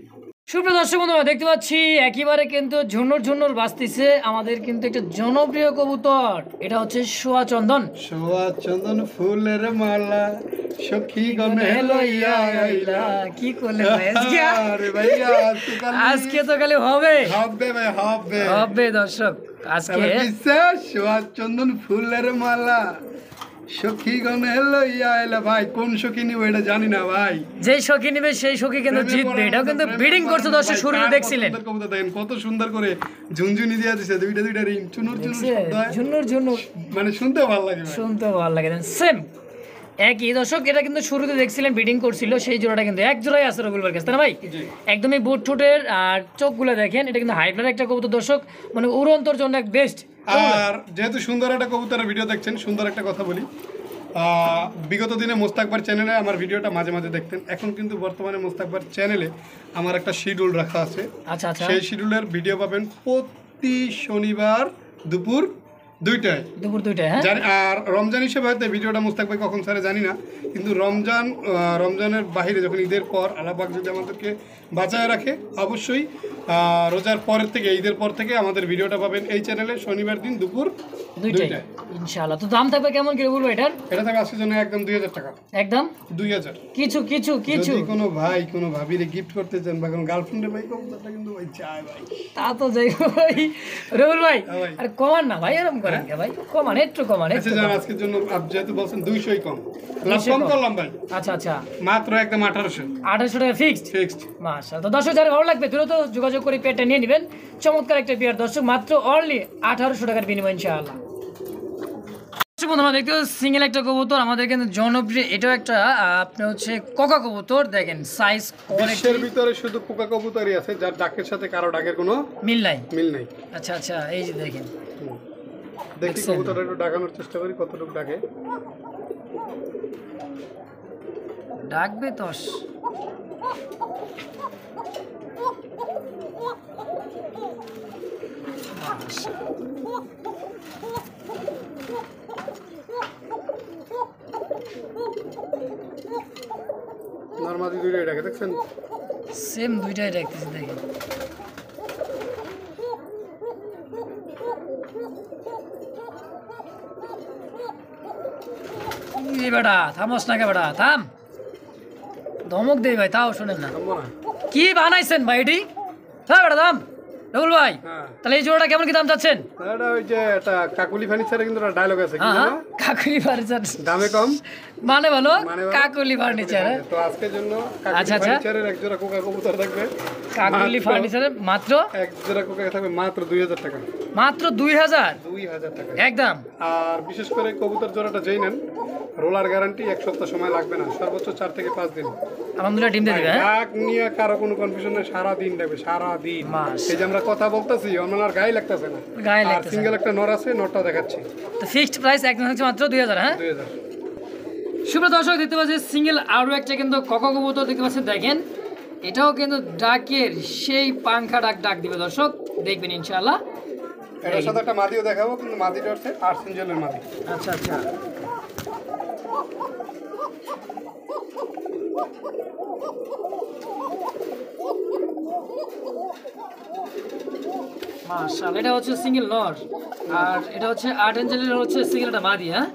সুপ্রিয় দর্শক বন্ধুরা, দেখতে পাচ্ছি একেবারে কিন্তু ঝুন্নুর বাজতেছে আমাদের কিন্তু একটা জনপ্রিয় কবুতর, এটা হচ্ছে সোয়া চন্দন। সোয়া চন্দন ফুলের মালা সখী গনে লইয়া আইলা। কি করলে ভাই আজকে? আরে ভাইয়া আজকে তো খালি হবে ভাই হবে দর্শক আজকে। সোয়া চন্দন ফুলের মালা সখী গনে লইয়া আইলা। ভাই কোন সখী নিবে এটা জানি না ভাই, যেই সখী নিবে সেই সখী কিন্তু জিতবে। এটাও কিন্তু ব্রিডিং করছে দর্শক, শুরুতে দেখছিলেন কত সুন্দর করে ঝুনঝুনি দিয়া দিছে, দুইটা রিং চুনুর ঝুন্নুর মানে শুনতে ভালো লাগে, শুনতে ভালো লাগে। সেম একই দর্শক, এটা কিন্তু শুরুতে দেখছিলেন ব্রিডিং করছিল, সেই জোড়াটা কিন্তু এক জোড়াই আছে রবিউল ভাইয়ের কাছে, তাই না ভাই? একদমই বুট ঠোঁটের আর চোখগুলো দেখেন, এটা কিন্তু হাইব্রিড একটা কবুতর দর্শক, মানে উড়ন্তর জন্য এক বেস্ট। আর যেহেতু সুন্দর একটা কবুতরের ভিডিও দেখছেন, সুন্দর একটা কথা বলি, বিগত দিনে মোস্তাকবার চ্যানেলে আমার ভিডিওটা মাঝে মাঝে দেখতেন, এখন কিন্তু বর্তমানে মোস্তাকবার চ্যানেলে আমার একটা শিডিউল রাখা আছে। আচ্ছা আচ্ছা, সেই শিডিউলের ভিডিও পাবেন প্রতি শনিবার দুপুর 2টায়। হ্যাঁ। আর রমজান হিসেবে হয়তো ভিডিওটা মোস্তাক ভাই কখন ছাড়ে জানি না, কিন্তু রমজানের বাহিরে যখন ঈদের পর আল্লাহ পাক যদি আমাদেরকে বাঁচায় রাখে, অবশ্যই রোজার পরের থেকে, ঈদের পর থেকে আমাদের ভিডিওটা পাবেন এই চ্যানেলে শনিবার দিন দুপুর 2টায় ইনশাআল্লাহ। তো দাম থাকবে কেমন কি বলবো এটার? এটা থাকবে আজকের জন্য একদম 2000 টাকা। একদম 2000। কিছু যদি কোনো ভাই কোনো ভাবিরে গিফট করতে চান বা কোনো গার্লফ্রেন্ডের ভাই কবুতরটা কিন্তু ভাই চায় ভাই, তা তো যাই ভাই রবিউল ভাই, আরে কমান না ভাই, এরকম করেন কে ভাই, কমান একটু কমান। আচ্ছা জান, আজকের জন্য আপনি যেহেতু বলছেন 200ই কম, লাভ কম করলাম ভাই। আচ্ছা আচ্ছা, মাত্র একদম 1800 টাকা ফিক্সড। মাশাআল্লাহ। তো দর্শক যারা ভালো লাগবে দ্রুত যোগাযোগ করে পেয়ারটা নিয়ে নেবেন, চমৎকার একটা পেয়ার দর্শক, মাত্র অনলি 1800 টাকার বিনিময় ইনশাআল্লাহ। বন্ধুরা দেখতে সিঙ্গেল একটা কবুতর আমাদের কিন্তু জনপ্রিয়, এটাও একটা আপনি হচ্ছে কোকা কবুতর। দেখেন সাইজ বিশ্বের ভিতরে শুধু কোকা কবুতরই আছে যার ডাকের সাথে কারো ডাকের কোনো মিল নাই। আচ্ছা আচ্ছা, এই যে দেখেন, দেখি কবুতরটা একটু ডাকানোর চেষ্টা করি কতটুকু ডাকে। ডাকবে তো নরমালি দুইটাই ডাকে, দেখছেন সেম দুইটাই ডাকতেছে। দেখেন বেটা থামস না কে বেটা, থাম, ধমক দেই ভাই, তাও শোনেন না। কি বানাইছেন ভাই এটি? হ্যাঁ বেটা দাম রবিউল ভাই, তাহলে এই জোড়াটা কেমন কি দাম চাচ্ছেন? এটা ওই যে একটা কাকুলি ফার্নিচারে কিন্তু একটা ডায়লগ আছে, কি জানো? কাকুলি ফার্নিচার দামে কম মানে ভালো, কাকুলি ফার্নিচার। তো আজকের জন্য কাকুলি ফার্নিচারের এক জোড়া কোকা কবুতর থাকবে, কাকুলি ফার্নিচারে মাত্র এক জোড়া কোকা থাকবে মাত্র 2000 টাকা। মাত্র 2000 টাকা একদম। আর বিশেষ করে কবুতর জোড়াটা যেই নেন, রোলার গ্যারান্টি 1 সপ্তাহ সময় লাগবে না, সর্বোচ্চ 4 থেকে 5 দিন আলহামদুলিল্লাহ ডিম দিয়ে দিবে। ডাক নিয়ে কারো কোনো কনফিউশন নেই, সারা দিন দেবে, সারা দিন। এই যে আমরা কথা বলতেছি আমার গায়ে লাগতেছে না, গায়ে লাগতেছে। সিঙ্গেল একটা নর আছে, নরটা দেখাচ্ছি। তো ফিক্সড প্রাইস একদম হচ্ছে মাত্র 2000। হ্যাঁ 2000। সুপ্রিয় দর্শক দেখতে পাচ্ছেন সিঙ্গেল আরো একটা কিন্তু কোকা কবুতর দেখতে পাচ্ছেন, দেখেন এটাও কিন্তু ডাকের সেই পাংখা ডাক দিবে দর্শক, দেখবেন ইনশাআল্লাহ। এর সাথে একটা মাদিও দেখাবো, কিন্তু মাদিটা হচ্ছে আর্সেঞ্জেলের মাদি। আচ্ছা আচ্ছা, মাশাআল্লাহ, এটা হচ্ছে সিঙ্গেল নর আর এটা হচ্ছে 8 ইঞ্চের হচ্ছে সিঙ্গেল একটা মাদি। হ্যাঁ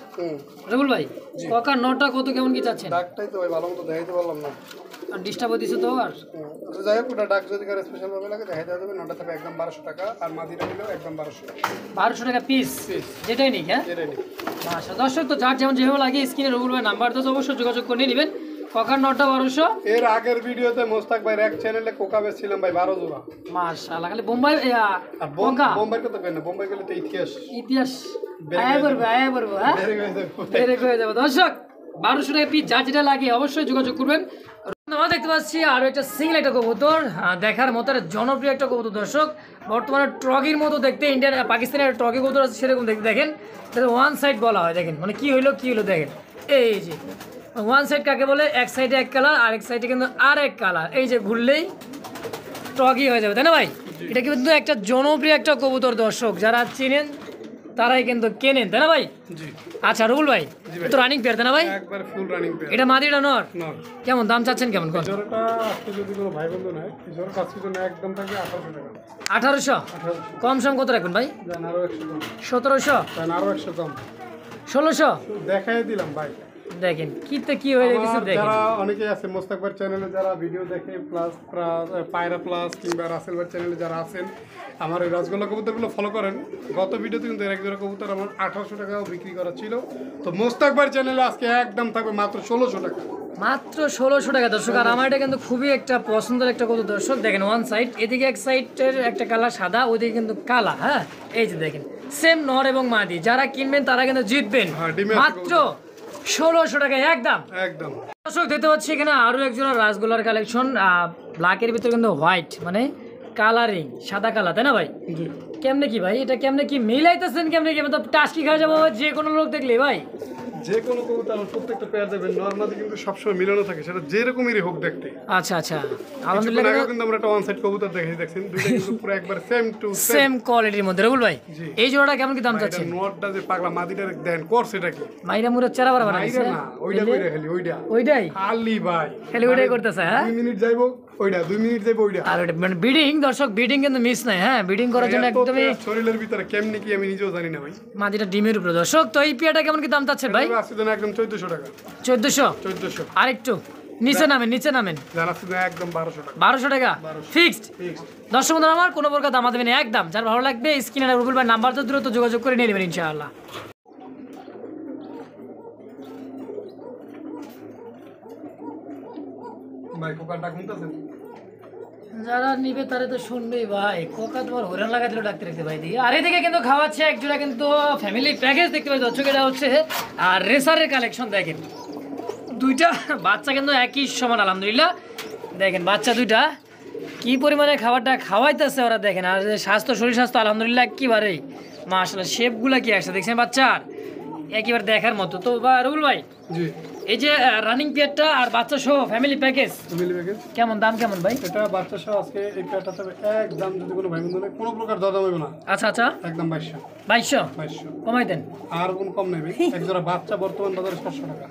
রবুল ভাই, ককার নরটা কত কেমন কি চাচ্ছেন? ডাকটাই তো ভাই ভালো মতো দেখাইতে পারলাম না, আর ডিস্টার্ব দিছে তো। আর যাই হোক, ওটা ডাক যদি কারো স্পেশাল ভাবে লাগে দেখাই দেওয়া যাবে। নটা থাকবে একদম 1200 টাকা, আর মাদিটা হলো একদম 1200 টাকা পিস, যেটাই নিক। হ্যাঁ এটাই নেই। মাশাআল্লাহ, দর্শক তো যার যেমন যেভাবে লাগে স্ক্রিনে রবুল ভাই নাম্বার তো অবশ্যই যোগাযোগ করে নিয়ে নেবেন। ককার নরটা 1200। এর আগের ভিডিওতে মোস্তাক ভাইয়ের এক চ্যানেলে কোকা বেচছিলাম ভাই 12 জোড়া। মাশাআল্লাহ, খালি বোম্বাই আর বোম্বাই কত পেন না, বোম্বাই গেলে তো ইতিহাস আয়া করবে হ্যাঁ বেড়ে হয়ে যাবে। দর্শক 1200 টাকা পিস, যার যেটা লাগে অবশ্যই যোগাযোগ করবেন। আমরা দেখতে পাচ্ছি আরো একটা সিঙ্গেল একটা কবুতর, দেখার মতো একটা জনপ্রিয় একটা কবুতর। দর্শক বর্তমানে ট্রগির মতো দেখতে, ইন্ডিয়ান পাকিস্তানের ট্রগি কবুতর আছে সেরকম দেখতে। দেখেন ওয়ান সাইড বলা হয়, দেখেন মানে কি হইলো দেখেন। এই যে ওয়ান সাইড কাকে বলে, এক সাইডে এক কালার আর এক সাইডে কিন্তু আর এক কালার, এই যে ঘুরলেই ট্রগি হয়ে যাবে, তাই না ভাই? এটা কিন্তু একটা জনপ্রিয় একটা কবুতর। দর্শক যারা চেনেন তারাই কিন্তু কেনেন, তাই না ভাই? জি। আচ্ছা রুবুল ভাই, তো রানিং পেয়ার তাই না ভাই? একবার ফুল রানিং পেয়ার। এটা মাদিটা নর? নর। কেমন দাম চাচ্ছেন কেমন? কোন জোড়াটা আজকে যদি কোনো ভাই বন্ধু নেয়, জোড়া কাছে জন্য একদম থাকবে 1800 টাকা। 1800? কম সম কত রাখবেন ভাই? জান আরো 100 কম। 1700? জান আরো 100 কম। 1600? দেখাই দিলাম ভাই। দেখেন কি হয়ে গেছে দেখেন। যারা অনেকে আছে মোস্তাক ভাই চ্যানেলে যারা ভিডিও দেখে, প্লাস পায়রা প্লাস কিংবা রাসেল ভাই চ্যানেলে যারা আছেন, আমার এই রসগোল্লা কবুতরগুলো ফলো করেন। গত ভিডিওতে কিন্তু এক জোড়া কবুতর আমার 1800 টাকাও বিক্রি করা ছিল। তো মোস্তাক ভাই চ্যানেলে আজকে একদম থাকবে মাত্র 1600 টাকা। মাত্র 1600 টাকা দর্শক। আর আমার এটা কিন্তু খুবই একটা পছন্দের একটা কবুতর। দর্শক দেখেন ওয়ান সাইড, এদিকে এক সাইডের একটা কালার সাদা, ওইদিকে কিন্তু কালা। হ্যাঁ এই যে দেখেন সেম নর এবং মাদি, যারা কিনবেন তারা কিন্তু জিতবেন। মাত্র 1600 টাকায় একদম। দর্শক দেখতে পাচ্ছি এখানে আরো এক জোড়া রাসগোল্লার কালেকশন, ব্ল্যাকের ভিতরে কিন্তু হোয়াইট মানে কালারিং, সাদা কালার, তাই না ভাই? কেমনে কি ভাই, এটা কেমনে কি মিলাইতেছেন? কেমনে কি মানে টাস্কি খাওয়া যাবো যে কোনো লোক দেখলে ভাই? যে কোনো কবুতর প্রত্যেকটা পেয়ার দেবেন নরমালি কিন্তু সবসময় মিলানো থাকে, সেটা যেরকমই হোক দেখতে। আচ্ছা আলহামদুলিল্লাহ। কিন্তু আমরা একটা ওয়ান সাইড কবুতর দেখছেন, দুইটা কিন্তু পুরো একবার সেম কোয়ালিটির মধ্যে। রবুল ভাই এই জোড়াটা কেমন কি দাম চাচ্ছেন? নটটা যে পাগলা মাদিটা দেন কোর্স, এটা কি মাইরা মুরে চেরা বারবার বানাইছে না? ওইটা কইরা খালি ওইটাই খালি ভাই খালি ওইটাই করতেছে। হ্যাঁ 2 মিনিট যাইবো ওইটা, 2 মিনিট যাইবো ওইটা। আর ওইটা মানে বিডিং, দর্শক বিডিং কিন্তু মিস নাই। হ্যাঁ বিডিং করার জন্য একদমই শরীরের ভিতরে কেমনে কি আমি নিজেও জানি না ভাই। মাদিটা ডিমের উপরে। দর্শক তো এই পিয়াটা কেমন কি দাম চাচ্ছেন ভাই? আজকে দেন একদম 1400 টাকা। 1400? আরেকটু নিচে নামেন। জানাচ্ছি না একদম 1200 টাকা। 1200 টাকা ফিক্সড। দর্শক বন্ধুরা আমার কোনো প্রকার দাম দেবেন একদম। যার ভালো লাগবে স্ক্রিনে রুবুল ভাই নাম্বার তো দ্রুত যোগাযোগ করে নিয়ে নেবেন ইনশাআল্লাহ। ভাই কোকাটা ঘুমতাছেন? যারা নিবে তারা তো শুনবেই ভাই। কোকা তোমার হইরান লাগা দিল ডাক্তার দেখতে ভাই দিকে। আর এদিকে কিন্তু খাওয়াচ্ছে এক জোড়া কিন্তু ফ্যামিলি প্যাকেজ দেখতে পাই দর্শক। এটা হচ্ছে আর রেসারের কালেকশন। দেখেন দুইটা বাচ্চা কিন্তু একই সমান আলহামদুলিল্লাহ। দেখেন বাচ্চা দুইটা কি পরিমাণে খাবারটা খাওয়াইতেছে ওরা, দেখেন। আর শরীর স্বাস্থ্য আলহামদুলিল্লাহ একেবারেই মাশাআল্লাহ। শেপগুলা কি আসছে দেখছেন বাচ্চার, একেবারে দেখার মতো। তো রুবুল ভাই জি, এই যে রানিং পেয়ারটা আর বাচ্চা সহ ফ্যামিলি প্যাকেজ কেমন দাম কেমন ভাই? এটা বাচ্চা সহ আজকে এই পেয়ারটা তবে একদম যদি কোনো ভাই বন্ধু কোনো প্রকার দরদাম হবে না। আচ্ছা একদম 2200 কমাই দেন। আর কোন কম নেবে? এক জোড়া বাচ্চা বর্তমান বাজারে 700 টাকা।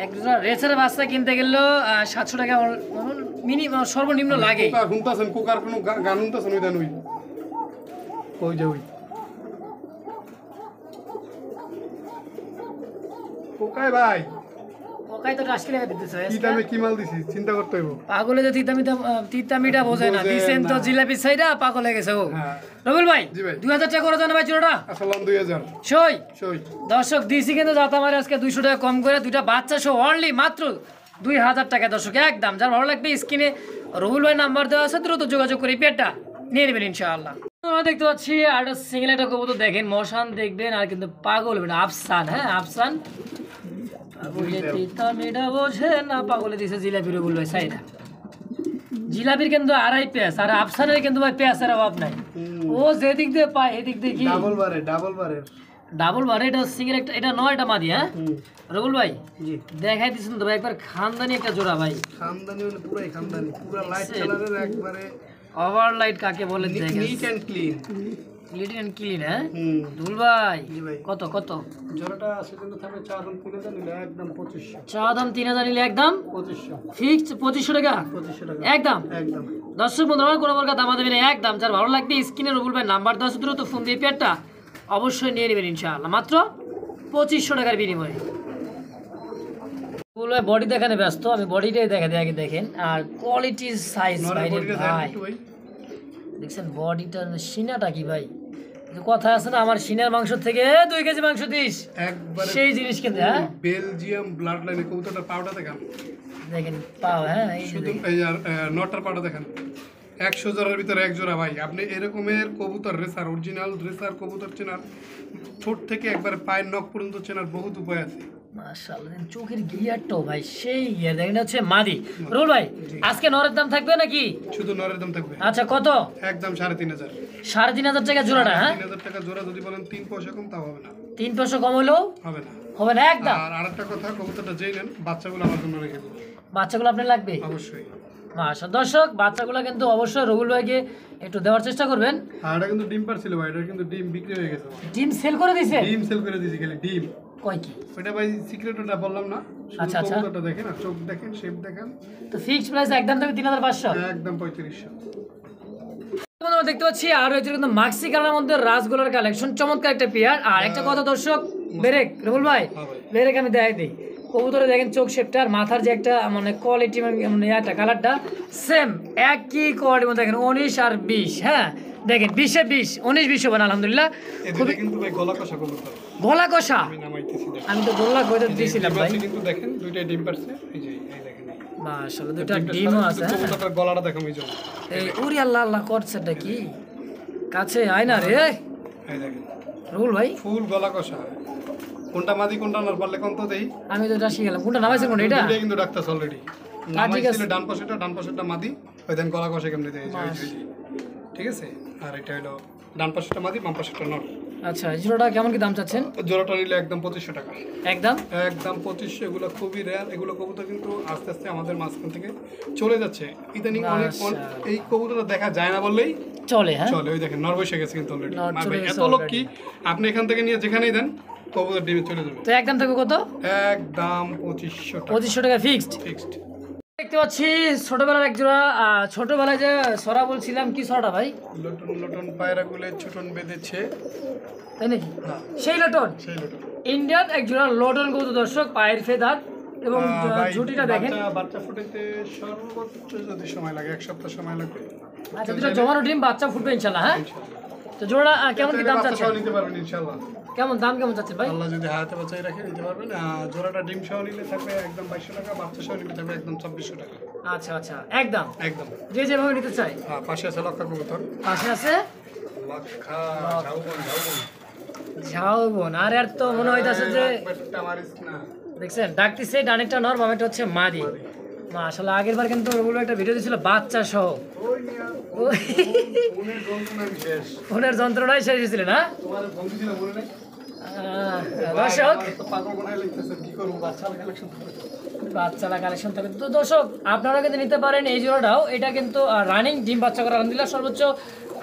এক জোড়া রেসারের বাচ্চা কিনতে গেলেও 700 টাকা মিনিমাম সর্বনিম্ন লাগে। শুনতেছেন কুকার কোনো গান শুনতেছেন? ওই দেন ওই যে কোকাই ভাই, কোকাই তো টাস্কি লাগা দিতেছে। কি দামে কি মাল দিছিস চিন্তা করতে হইব। পাগলে যে তিতামিটা বোঝে না, দিছেন তো জিলাপি সাইডা পাগল হয়ে গেছে ও। রবিল ভাই 2000 টাকা করে দেন ভাই জোড়াটা। আসসালাম 2000 সই দর্শক দিছি কিন্তু যাতা মারে আজকে 200 টাকা কম করে দুইটা বাচ্চা সহ অনলি মাত্র 2000 টাকা দর্শক একদম। যার ভালো লাগবে স্ক্রিনে রবিল ভাই নাম্বার দেওয়া আছে, দ্রুত যোগাযোগ করে পেটটা নিয়ে নেবেন ইনশাআল্লাহ। আমরা দেখতে পাচ্ছি আর সিঙ্গেল একটা কবুতর দেখেন, মশান দেখবেন আর কিন্তু পাগল হবেন। আফসান, হ্যাঁ আফসান বোঝে না, পাগলে দিছে জিলাপির রুবুল ভাই সাইডা। জিলাপির কিন্তু 2.5 পেঁয়াজ, আর আফসানের কিন্তু ভাই পেঁয়াজের অভাব নাই। ও যেদিক দিয়ে পায় এদিক দিয়ে কি ডাবল বারে। এটা সিঙ্গেল একটা, এটা নয়, এটা মাদি। হ্যাঁ রুবুল ভাই দেখাই দিচ্ছেন তো ভাই একবার খানদানি একটা জোড়া ভাই। খানদানি মানে পুরাই খানদানি, পুরা লাইট কালারের একবারে ওভার লাইট কাকে বলে দেখেন। Neat and clean little and clean হ্যাঁ দুল ভাই কত কত জোড়াটা সেজন্য থাকবে 4,000 নিলে একদম 2500 চা দাম 3000 নিলে একদম 2500 ফিক্সড 2500 টাকা 2500 টাকা একদম একদম। দর্শক বন্ধুরা কোনো প্রকার দাম দেবেন একদম, যার ভালো লাগবে স্ক্রিনে রবুল ভাই নাম্বার 10 দ্রুত ফোন দিয়ে পেয়ারটা অবশ্যই নিয়ে নেবেন ইনশাআল্লাহ মাত্র 2500 টাকার বিনিময়ে। রবুল ভাই বডি দেখানে ব্যস্ত, আমি বডিটাই আগে দেখেন আর কোয়ালিটি সাইজ ভাই রে ভাই দেখছেন বডিটা সিনাটা কি ভাই, কথা আছে না আমার সিনার মাংস থেকে 2 কেজি মাংস দিস একবারে সেই জিনিস কিন্তু হ্যাঁ বেলজিয়াম ব্লাড লাইনে কবুতরটার পাউটা দেখেন দেখেন পাও হ্যাঁ এই যে শুধু এই আর নটার পাউটা দেখেন 100 জোড়ার ভিতরে এক জোড়া ভাই। আপনি এরকমের কবুতর রেসার অরিজিনাল রেসার কবুতর চেনার ঠোঁট থেকে একবার পায়ের নখ পর্যন্ত চেনার বহুত উপায় আছে। মাশাআল্লাহ চোখের গিয়ারটাও ভাই সেই গিয়ার দেখেন হচ্ছে মাদি। রুল ভাই আজকে নরের দাম থাকবে নাকি? শুধু নরের দাম থাকবে। আচ্ছা কত? একদম 3,500 3,500 টাকা জোড়াটা হ্যাঁ 3,000 টাকা জোড়া। যদি বলেন 3 পয়সা কম তাও হবে না, 3 পয়সা কম হলেও হবে না, হবে না একদম। আর আরেকটা কথা কবুতরটা যেই নেন বাচ্চাগুলো আমার জন্য রেখে দেবো, বাচ্চাগুলো আপনার লাগবে অবশ্যই। মাশাআল্লাহ দর্শক বাচ্চাগুলো কিন্তু অবশ্যই রুল ভাইকে একটু দেওয়ার চেষ্টা করবেন। আর এটা কিন্তু ডিম পারছিল ভাই, এটা কিন্তু ডিম বিক্রি হয়ে গেছে, ডিম সেল করে দিছে, ডিম সেল করে দিয়েছি খালি ডিম। কয় কি ওইটা ভাই সিক্রেট, ওটা বললাম না। আচ্ছা, আচ্ছা। কবুতরটা দেখেন আর চোখ দেখেন, শেপ দেখেন, তো ফিক্সড প্রাইস একদম থাকবে 3,500 একদম 3500। আমরা দেখতে পাচ্ছি আরো একজন কিন্তু মাক্সি কালারের মধ্যে রাসগোলার কালেকশন, চমৎকার একটা পেয়ার। আর একটা কথা দর্শক বেরেক রুল ভাই হ্যাঁ ভাই। বেরেক আমি দেখাই দিই কবুতরে দেখেন চোখ শেপটা আর মাথার যে একটা মানে কোয়ালিটি মানে একটা কালারটা সেম একই কোয়ালিটির মধ্যে দেখেন 19 আর 20 হ্যাঁ দেখেন 20 এ 20 19 20 হবে না আলহামদুলিল্লাহ। এদিকে কিন্তু ভাই গলা কষা কবুতর গলা কষা আমি নামাইতেছি দেখেন। আমি তো গলা কইতে দিয়েছিলাম ভাই ডিম আছে কিন্তু দেখেন দুইটা ডিম পারছে, এই যে এই দেখেন মাশাআল্লাহ দুটো ডিমও আছে হ্যাঁ। কবুতরটার গলাটা দেখো এই যে এই ওরে আল্লাহ আল্লাহ করছেটা কি কাছে আয় না রে এই দেখেন রুল ভাই ফুল গলা কষা। কোনটা মাদি কোনটা নর পারলে কোন তো দেই, আমি তো এটা শিখলাম কোনটা নামাইছেন কোনটা এটা দুইটাই কিন্তু ডাক্তার অলরেডি নামাইছিল। ডান পাশেটা মাদি, ওই দেন গলা কষা কেমনে দেয় এই যে, এই যে, ঠিক আছে। আর এটা হলো ডান পাশেটা মাদি বাম পাশেটা নর। আচ্ছা জোড়াটা কেমন কি দাম চাচ্ছেন? জোড়াটা নিলে একদম 2500 টাকা, একদম একদম 2500। এগুলো খুবই রেয়ার, এগুলো কবুতর কিন্তু আস্তে আস্তে আমাদের মাঝখান থেকে চলে যাচ্ছে ইদানিং এই কবুতরটা দেখা যায় না বললেই চলে হ্যাঁ চলে। ওই দেখেন নর বসে গেছে কিন্তু অলরেডি। নর চলে গেছে এত লোক কি আপনি এখান থেকে নিয়ে যেখানেই দেন কবুতর ডিমে চলে যাবে। তো একদম থাকবে কত? একদম 2500 টাকা 2500 টাকা ফিক্সড। ফিক্সড। দেখতে পাচ্ছি ছোটবেলার এক জোড়া ছোটবেলায় যে সরা বলছিলাম কি সরাটা ভাই লটন লটন পায়রা গুলে ছোটন বেঁধেছে, তাই নাকি? হ্যাঁ সেই লটন সেই লটন ইন্ডিয়ান এক জোড়া লটন কবুতর দর্শক পায়ের ফেদার এবং ঝুটিটা দেখেন। বাচ্চা ফুটাইতে সর্বোচ্চ যদি সময় লাগে 1 সপ্তাহ সময় লাগবে। আচ্ছা দুটো জমানো ডিম বাচ্চা ফুটবে ইনশাআল্লাহ হ্যাঁ। তো জোড়া কেমন কি দাম বাচ্চা চাচ্ছেন? সহ নিতে পারবেন ইনশাআল্লাহ, কেমন দাম কেমন চাচ্ছেন ভাই? আল্লাহ যদি হাতে বাঁচাই রাখে নিতে পারবেন। জোড়াটা ডিম সহ নিলে থাকবে একদম 2200 টাকা, বাচ্চা সহ নিলে থাকবে একদম 2600 টাকা। আচ্ছা আচ্ছা একদম একদম যে যেভাবে নিতে চাই। হ্যাঁ পাশে আছে লক্ষা কবুতর, পাশে আছে লক্ষা ঝাউবন ঝাউবন ঝাউবন। আর এর তো মনে হইতাছে যে পেটটা মারিস না। দেখছেন ডাকতেছে ডানেরটা নর বামেরটা হচ্ছে মাদি। মাশাআল্লাহ আগের বার কিন্তু ওগুলো একটা ভিডিও দিছিল বাচ্চা সহ, ওই নিয়া ফোনের যন্ত্রণা শেষ, ফোনের যন্ত্রণাই শেষ হয়েছিল না তোমার বন্ধু ছিল মনে নেই? দর্শক তো পাগল বানাই লাগতেছে, কি করব বাচ্চা কালেকশন বাচ্চারা কালেকশন থাকে। তো দর্শক আপনারা কিন্তু নিতে পারেন এই জোড়াটাও। এটা কিন্তু রানিং ডিম বাচ্চা করা আলহামদুলিল্লাহ সর্বোচ্চ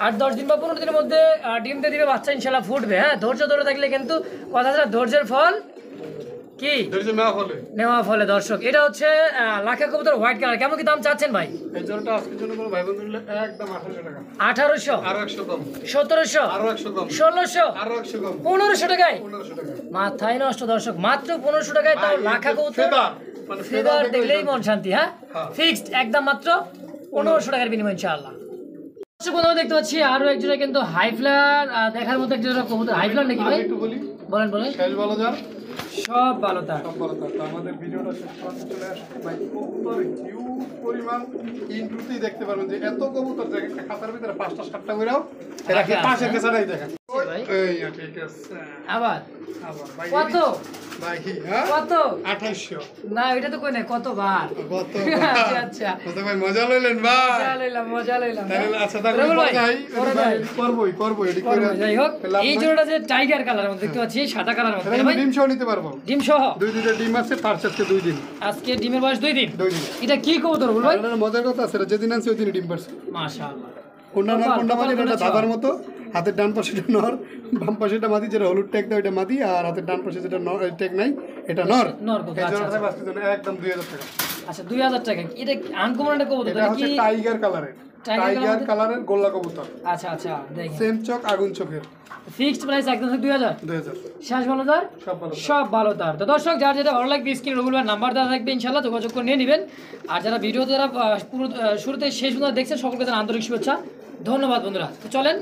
8-10 দিন বা 15 দিনের মধ্যে ডিম দিয়ে দিবে, বাচ্চা ইনশাল্লাহ ফুটবে হ্যাঁ। ধৈর্য ধরে থাকলে কিন্তু কথা ধৈর্যের ফল কি ধৈর্য না হলে নেওয়া ফলে। দর্শক এটা হচ্ছে লাখা কবুতর হোয়াইট কালার, কেমন কি দাম চাচ্ছেন ভাই? এই জোড়াটা আজকের জন্য কোনো ভাই বন্ধু নিলে একদম 1800 টাকা, 1800 আরো 100 কম, 1700 আরো 100 কম, 1600 আরো 100 কম, 1500 টাকায় 1500 টাকা। মাথায় নষ্ট দর্শক, মাত্র 1500 টাকায় তাও লাখা কবুতর ফেদার মানে ফেদার দেখলেই মন শান্তি হ্যাঁ। হ্যাঁ। ফিক্সড একদম মাত্র 1500 টাকার বিনিময় ইনশাআল্লাহ। দর্শক বন্ধুরা দেখতে পাচ্ছি আরো একজোড়া কিন্তু হাই ফ্লার দেখার মতো একজোড়া কবুতর। হাই ফ্লার নাকি ভাই? একটু বলি, বলেন বলেন। শেষ বলা যান সব ভালো তার সব বলা যান। তো আমাদের ভিডিওটা শেষ পর্যন্ত চলে আসছে ভাই, কবুতর হিউজ পরিমাণ ইন্ট্রুতেই দেখতে পারবেন যে এত কবুতর যে একটা খাতার ভিতরে 5টা 7টা কইরাও এরা কি পাশে কেছাড়াই দেখেন। ভাই এই ঠিক আছে আবার আবার ভাই কত ভাই হ্যাঁ কত 2800 না এটা তো কই না কতবার কত আচ্ছা আচ্ছা কত ভাই মজা লইলেন ভাই। মজা লইলাম তাহলে আচ্ছা তাহলে রবিউল ভাই, যাই পরে যাই। করবই এডি করবো, করে যাই হোক লাভ এই নাই। জোড়াটা যে টাইগার কালার মধ্যে দেখতে পাচ্ছি সাদা কালার মধ্যে তাহলে ভাই ডিম সহ নিতে পারবো, ডিম সহ দুইটা ডিম আছে ফার্স্ট আজকে 2 দিন, আজকে ডিমের বয়স 2 দিন। 2 দিন। এটা কি কবুতর বল ভাই? আর মজার কথা আছে যেদিন আনছে ওই দিন ডিম পারছে। মাশাআল্লাহ কোনটা না কোনটা মানে এটা দাদার মতো হাতের ডান পাশেটা নর, বাম পাশেটা মাদি, যেটা হলুদ ট্যাগ দেয় ওইটা মাদি, আর হাতের ডান পাশে যেটা ট্যাগ নাই এটা নর। নর কত? এই আচ্ছা জোড়াটা আচ্ছা। থাকবে আজকের জন্য একদম 2000 টাকা। আচ্ছা 2000 টাকা। এটা আনকমন একটা কবুতর, এটা এটা হচ্ছে কি? টাইগার কালারের, টাইগার টাইগার কালারের গোল্লা কবুতর, আচ্ছা আচ্ছা দেখেন। সেম চোখ আগুন চোখের। ফিক্সড প্রাইস একদম 2000। 2000 শেষ ভালো তার সব ভালো। সব ভালো তার। তো দর্শক যার যেটা ভালো লাগবে স্ক্রিন রবিউল ভাইয়ের নাম্বার দেওয়া থাকবে, ইনশাল্লাহ যোগাযোগ করে নিয়ে নেবেন। আর যারা ভিডিওতে যারা পুরো শুরুতে শেষ পর্যন্ত দেখছেন সকলকে তার আন্তরিক শুভেচ্ছা, ধন্যবাদ বন্ধুরা। তো চলেন